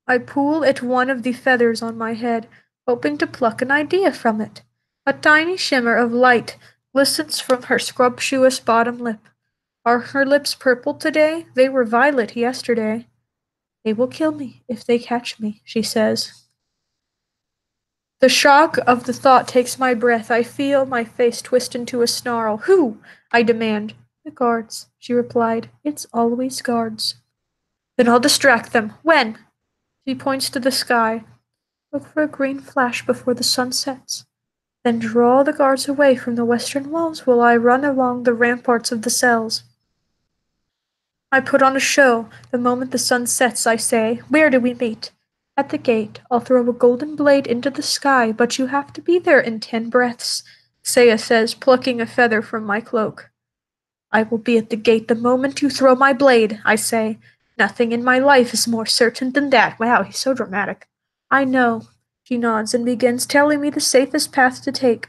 I pull at one of the feathers on my head, hoping to pluck an idea from it. A tiny shimmer of light glistens from her scrumptious bottom lip. Are her lips purple today? They were violet yesterday. They will kill me if they catch me, she says. The shock of the thought takes my breath. I feel my face twist into a snarl. Who? I demand. The guards, she replied. It's always guards. Then I'll distract them. When? She points to the sky. Look for a green flash before the sun sets. Then draw the guards away from the western walls while I run along the ramparts of the cells. I put on a show. The moment the sun sets, I say, where do we meet? At the gate. I'll throw a golden blade into the sky, but you have to be there in 10 breaths, Xea says, plucking a feather from my cloak. I will be at the gate the moment you throw my blade, I say. Nothing in my life is more certain than that. Wow, he's so dramatic. I know. She nods and begins telling me the safest path to take.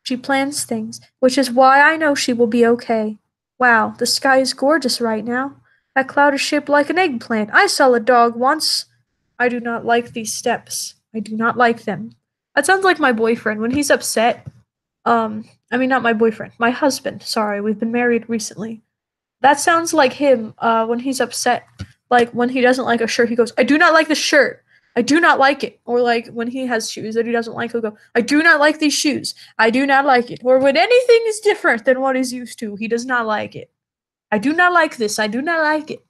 She plans things, which is why I know she will be okay. Wow, the sky is gorgeous right now. That cloud is shaped like an eggplant. I saw a dog once. I do not like these steps. I do not like them. That sounds like my boyfriend when he's upset. Not my boyfriend, my husband. Sorry, we've been married recently. That sounds like him when he's upset. Like when he doesn't like a shirt, he goes, I do not like the shirt. I do not like it. Or like when he has shoes that he doesn't like, he'll go, I do not like these shoes. I do not like it. Or when anything is different than what he's used to, he does not like it. I do not like this. I do not like it.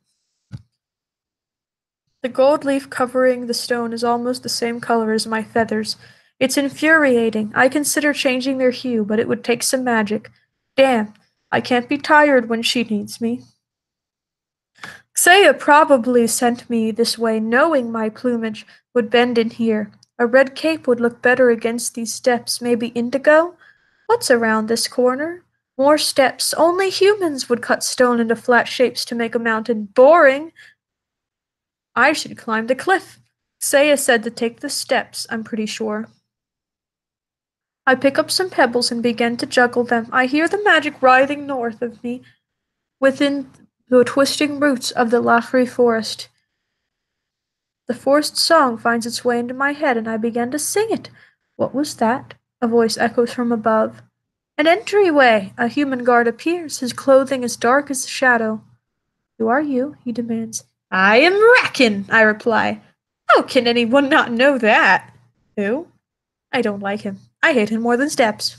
The gold leaf covering the stone is almost the same color as my feathers. It's infuriating. I consider changing their hue, but it would take some magic. Damn, I can't be tired when she needs me. Xea probably sent me this way knowing my plumage would bend in here. A red cape would look better against these steps. Maybe indigo? What's around this corner? More steps. Only humans would cut stone into flat shapes to make a mountain. Boring! I should climb the cliff. Xea said to take the steps, I'm pretty sure. I pick up some pebbles and begin to juggle them. I hear the magic writhing north of me within the twisting roots of the Lafrey forest. The forced song finds its way into my head, and I begin to sing it. What was that? A voice echoes from above. An entryway! A human guard appears, his clothing as dark as the shadow. Who are you? He demands. I am Racken, I reply. How can anyone not know that? Who? I don't like him. I hate him more than Steps.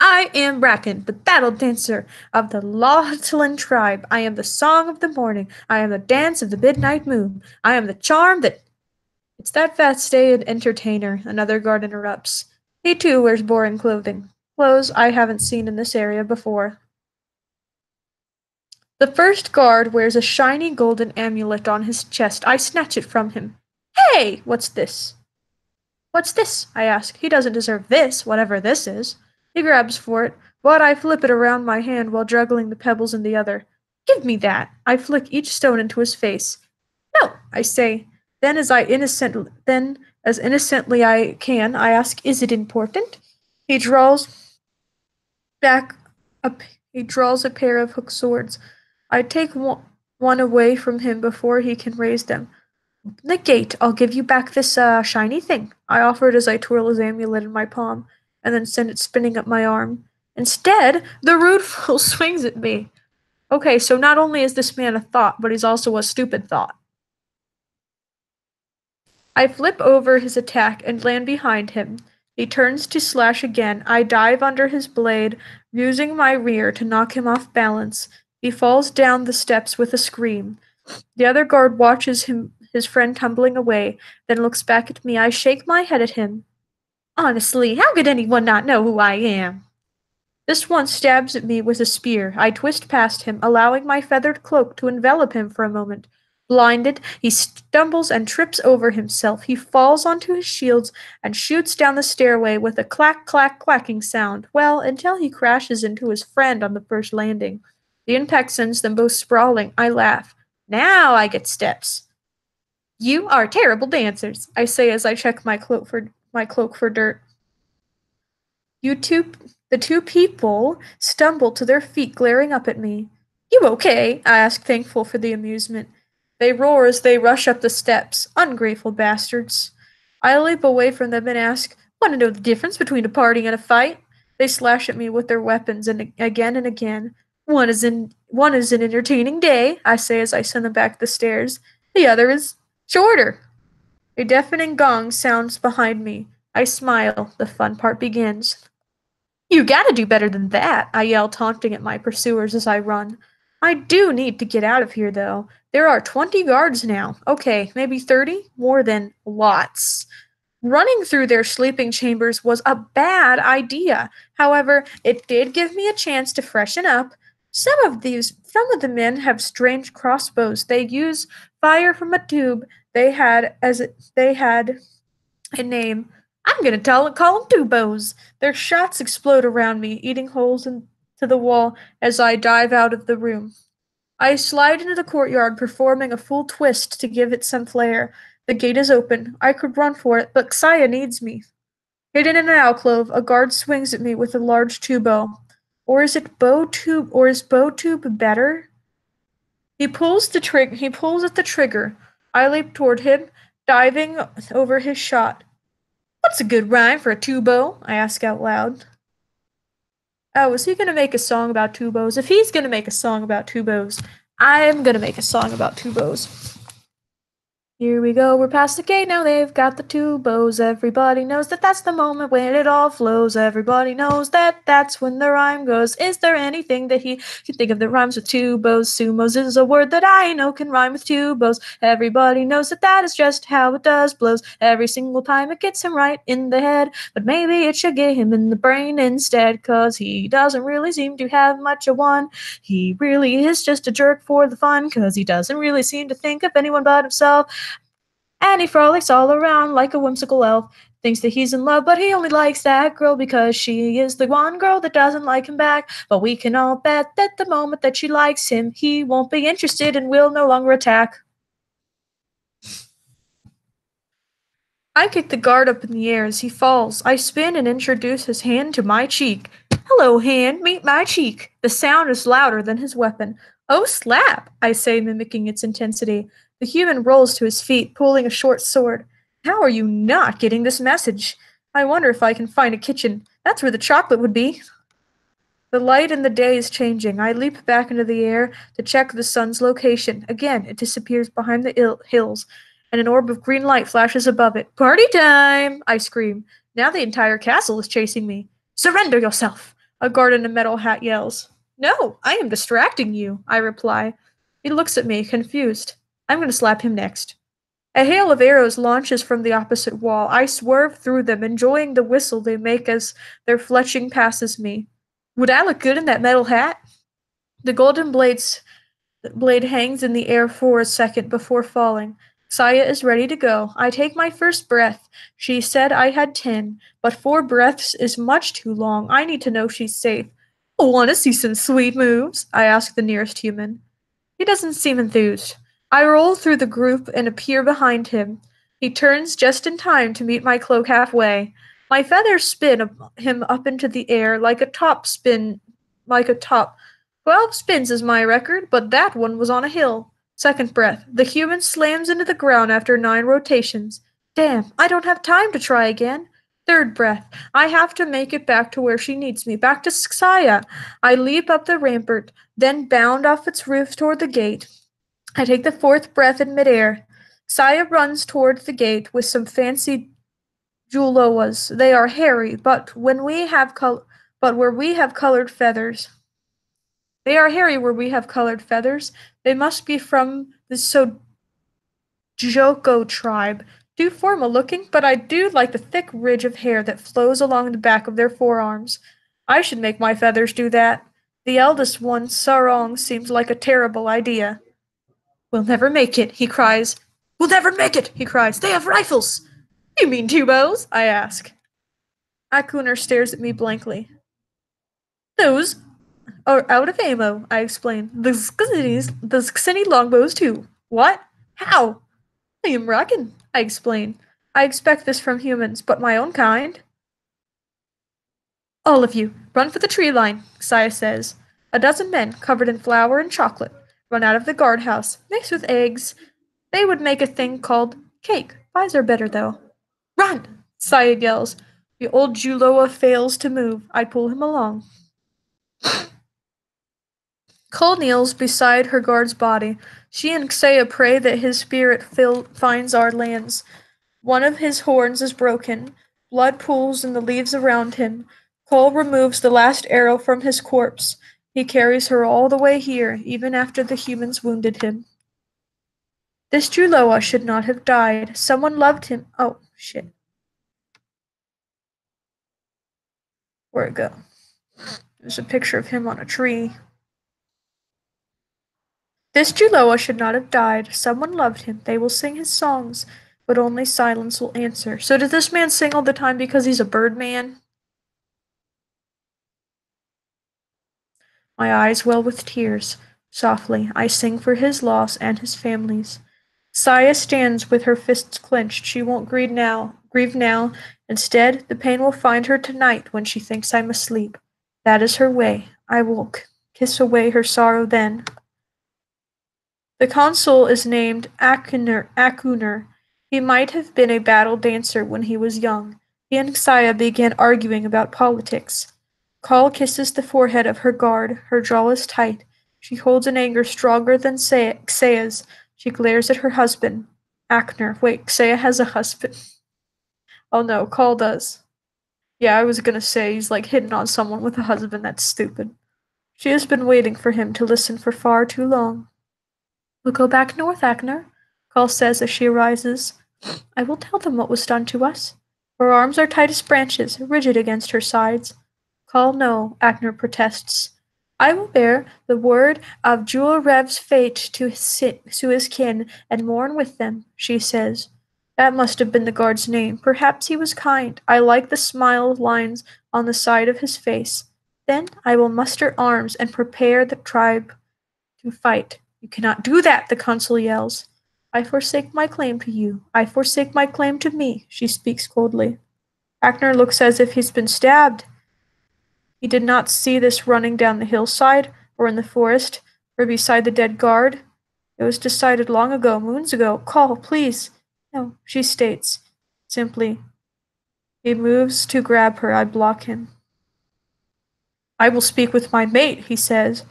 I am Bracken, the battle dancer of the Lawtalan tribe. I am the song of the morning. I am the dance of the midnight moon. I am the charm that... It's that fat-stayed entertainer, another guard interrupts. He too wears boring clothing. Clothes I haven't seen in this area before. The first guard wears a shiny golden amulet on his chest. I snatch it from him. Hey! What's this? What's this? I ask. He doesn't deserve this, whatever this is. He grabs for it, but I flip it around my hand while juggling the pebbles in the other. Give me that. I flick each stone into his face. No, I say. Then as innocently I can, I ask, is it important? He draws back he draws a pair of hook swords. I take one away from him before he can raise them. Open the gate. I'll give you back this shiny thing. I offer it as I twirl his amulet in my palm, and then send it spinning up my arm. Instead, the rude fool swings at me. Okay, so not only is this man a thought, but he's also a stupid thought. I flip over his attack and land behind him. He turns to slash again. I dive under his blade, using my rear to knock him off balance. He falls down the steps with a scream. The other guard watches his friend tumbling away, then looks back at me. I shake my head at him. Honestly, how could anyone not know who I am? This one stabs at me with a spear. I twist past him, allowing my feathered cloak to envelop him for a moment. Blinded, he stumbles and trips over himself. He falls onto his shields and shoots down the stairway with a clack, clack, clacking sound. Well, until he crashes into his friend on the first landing. The impact sends them both sprawling. I laugh. Now I get Steps. You are terrible dancers, I say as I check my cloak for dirt. The two people stumble to their feet, glaring up at me. You okay? I ask, thankful for the amusement. They roar as they rush up the steps. Ungrateful bastards. I leap away from them and ask, Want to know the difference between a party and a fight? They slash at me with their weapons and again. One is an entertaining day, I say as I send them back the stairs. The other is shorter. A deafening gong sounds behind me. I smile. The fun part begins. You gotta do better than that, I yell, taunting at my pursuers as I run. I do need to get out of here, though. There are 20 guards now. Okay, maybe 30? More than lots. Running through their sleeping chambers was a bad idea. However, it did give me a chance to freshen up. Some of the men have strange crossbows. They use fire from a tube they had a name. I'm gonna call them tubos. Their shots explode around me, eating holes into the wall as I dive out of the room. I slide into the courtyard, performing a full twist to give it some flair. The gate is open. I could run for it, but Xayah needs me. Hidden in an alcove, a guard swings at me with a large tubo. Or is bow tube better? He pulls at the trigger. I leap toward him, diving over his shot. What's a good rhyme for a tubo? I ask out loud. Oh, is he gonna make a song about tubos? If he's gonna make a song about tubos, I'm gonna make a song about tubos. Here we go, we're past the gate, now they've got the tubos. Everybody knows that that's the moment when it all flows. Everybody knows that that's when the rhyme goes. Is there anything that he can think of that rhymes with tubos? Sumos is a word that I know can rhyme with tubos. Everybody knows that that is just how it does blows. Every single time it gets him right in the head. But maybe it should get him in the brain instead, cause he doesn't really seem to have much of one. He really is just a jerk for the fun, cause he doesn't really seem to think of anyone but himself. And he frolics all around like a whimsical elf. Thinks that he's in love, but he only likes that girl because she is the one girl that doesn't like him back. But we can all bet that the moment that she likes him, he won't be interested and will no longer attack. I kick the guard up in the air as he falls. I spin and introduce his hand to my cheek. Hello, hand, meet my cheek. The sound is louder than his weapon. Oh, slap, I say, mimicking its intensity. The human rolls to his feet, pulling a short sword. How are you not getting this message? I wonder if I can find a kitchen. That's where the chocolate would be. The light in the day is changing. I leap back into the air to check the sun's location. Again, it disappears behind the hills, and an orb of green light flashes above it. Party time! I scream. Now the entire castle is chasing me. Surrender yourself! A guard in a metal hat yells. No, I am distracting you, I reply. He looks at me, confused. I'm going to slap him next. A hail of arrows launches from the opposite wall. I swerve through them, enjoying the whistle they make as their fletching passes me. Would I look good in that metal hat? The golden blade hangs in the air for a second before falling. Saya is ready to go. I take my first breath. She said I had 10, but 4 breaths is much too long. I need to know she's safe. Want to see some sweet moves? I ask the nearest human. He doesn't seem enthused. I roll through the group and appear behind him. He turns just in time to meet my cloak halfway. My feathers spin him up into the air like a top. 12 spins is my record, but that one was on a hill. Second breath. The human slams into the ground after 9 rotations. Damn, I don't have time to try again. Third breath. I have to make it back to where she needs me, back to Saya. I leap up the rampart, then bound off its roof toward the gate. I take the 4th breath in midair. Saya runs towards the gate with some fancy Juloas. They are hairy, but where we have colored feathers. They are hairy where we have colored feathers. They must be from the Sojoko tribe. Too formal looking, but I do like the thick ridge of hair that flows along the back of their forearms. I should make my feathers do that. The eldest one, Sarong, seems like a terrible idea. We'll never make it, he cries. We'll never make it, he cries. They have rifles. You mean 2 bows? I ask. Akuner stares at me blankly. Those are out of ammo, I explain. The Xeni longbows too. What? How? I am rockin', I explain. I expect this from humans, but my own kind. All of you, run for the tree line, Saya says. A dozen men, covered in flour and chocolate, run out of the guardhouse, mixed with eggs. They would make a thing called cake. Pies are better, though. Run! Saya yells. The old Juloa fails to move. I pull him along. Cole kneels beside her guard's body. She and Xea pray that his spirit finds our lands. One of his horns is broken. Blood pools in the leaves around him. Cole removes the last arrow from his corpse. He carries her all the way here, even after the humans wounded him. This Juloa should not have died. Someone loved him. Oh, shit. Where'd it go? There's a picture of him on a tree. This Juloa should not have died. Someone loved him. They will sing his songs, but only silence will answer. So does this man sing all the time because he's a bird man? My eyes well with tears. Softly, I sing for his loss and his family's. Saya stands with her fists clenched. She won't grieve now. Instead, the pain will find her tonight when she thinks I'm asleep. That is her way. I will kiss away her sorrow then. The consul is named Akuner. He might have been a battle dancer when he was young. He and Saya began arguing about politics. Call kisses the forehead of her guard. Her jaw is tight. She holds an anger stronger than Xea's. She glares at her husband. Akner. Wait, Xea has a husband. Oh no, Call does. Yeah, I was gonna say he's like hitting on someone with a husband. That's stupid. She has been waiting for him to listen for far too long. We'll go back north, Akner, Call says as she arises. I will tell them what was done to us. Her arms are tight as branches, rigid against her sides. Call no, Akner protests. I will bear the word of Juarev's fate to his kin and mourn with them, she says. That must have been the guard's name. Perhaps he was kind. I like the smile lines on the side of his face. Then I will muster arms and prepare the tribe to fight. You cannot do that, the consul yells. I forsake my claim to you. I forsake my claim to me, she speaks coldly. Akner looks as if he's been stabbed. He did not see this running down the hillside, or in the forest, or beside the dead guard. It It was decided long ago, moons ago. Call, please. No, she states, simply. He moves to grab her. I block him. I will speak with my mate, he says.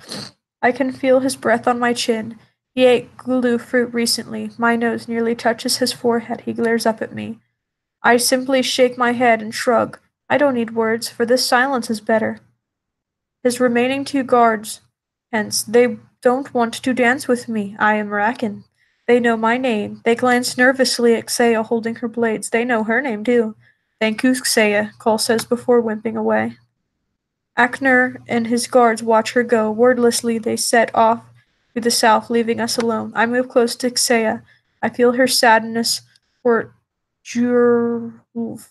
I can feel his breath on my chin. He ate gulu fruit recently. My nose nearly touches his forehead. He glares up at me. I simply shake my head and shrug. I don't need words, for this silence is better. His remaining two guards, hence, they don't want to dance with me. I am Rakan. They know my name. They glance nervously at Xea holding her blades. They know her name, too. Thank you, Xea, Cole says before wimping away. Akner and his guards watch her go. Wordlessly, they set off to the south, leaving us alone. I move close to Xea. I feel her sadness for Jurulf,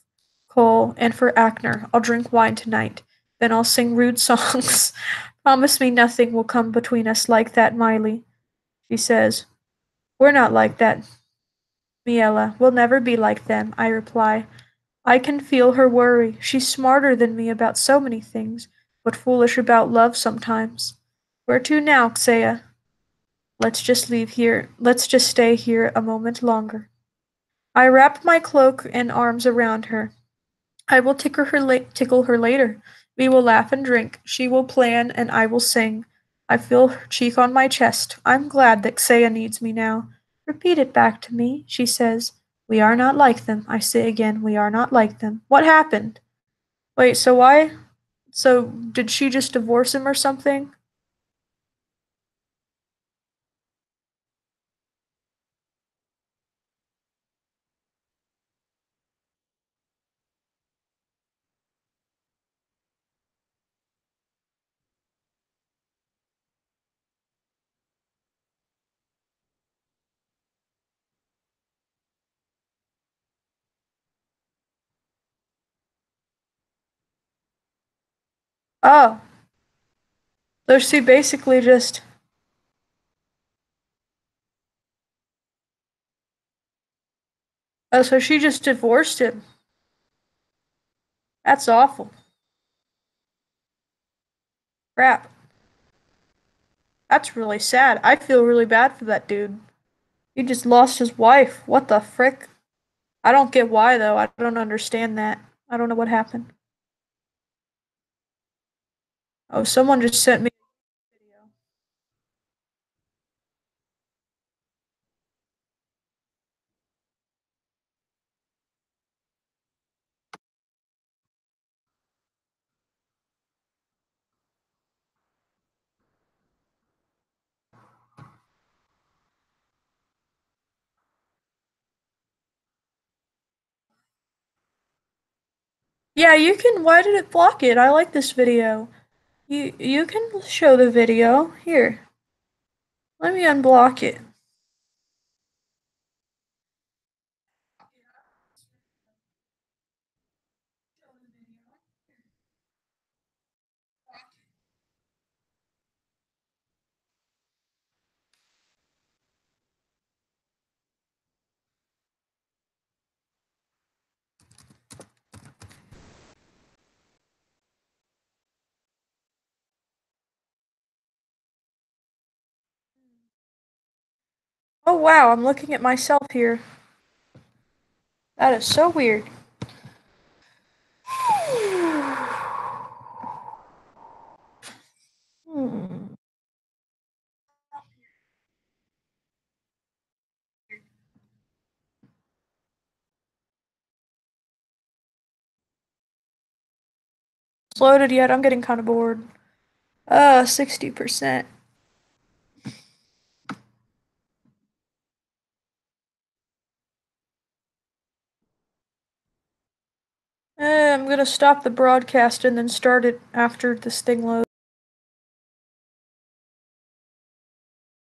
Cole, and for Akner. I'll drink wine tonight. Then I'll sing rude songs. Promise me nothing will come between us like that, Miley. She says. We're not like that, Miela. We'll never be like them, I reply. I can feel her worry. She's smarter than me about so many things, but foolish about love sometimes. Where to now, Xea? Let's just leave here. Let's just stay here a moment longer. I wrap my cloak and arms around her. I will tickle her later. We will laugh and drink. She will plan and I will sing. I feel her cheek on my chest. I'm glad that Xea needs me now. Repeat it back to me, she says. We are not like them. I say again, we are not like them. What happened? Wait, so why? So did she just divorce him or something? Oh, so she basically just. Oh, so she just divorced him. That's awful. Crap. That's really sad. I feel really bad for that dude. He just lost his wife. What the frick? I don't get why though. I don't understand that. I don't know what happened. Oh, someone just sent me a video. Yeah, you can. Why did it block it? I like this video. You can show the video. Here, let me unblock it. Oh wow, I'm looking at myself here. That is so weird. Hmm. It's loaded yet? I'm getting kind of bored. 60%. I'm gonna stop the broadcast and then start it after this thing loads.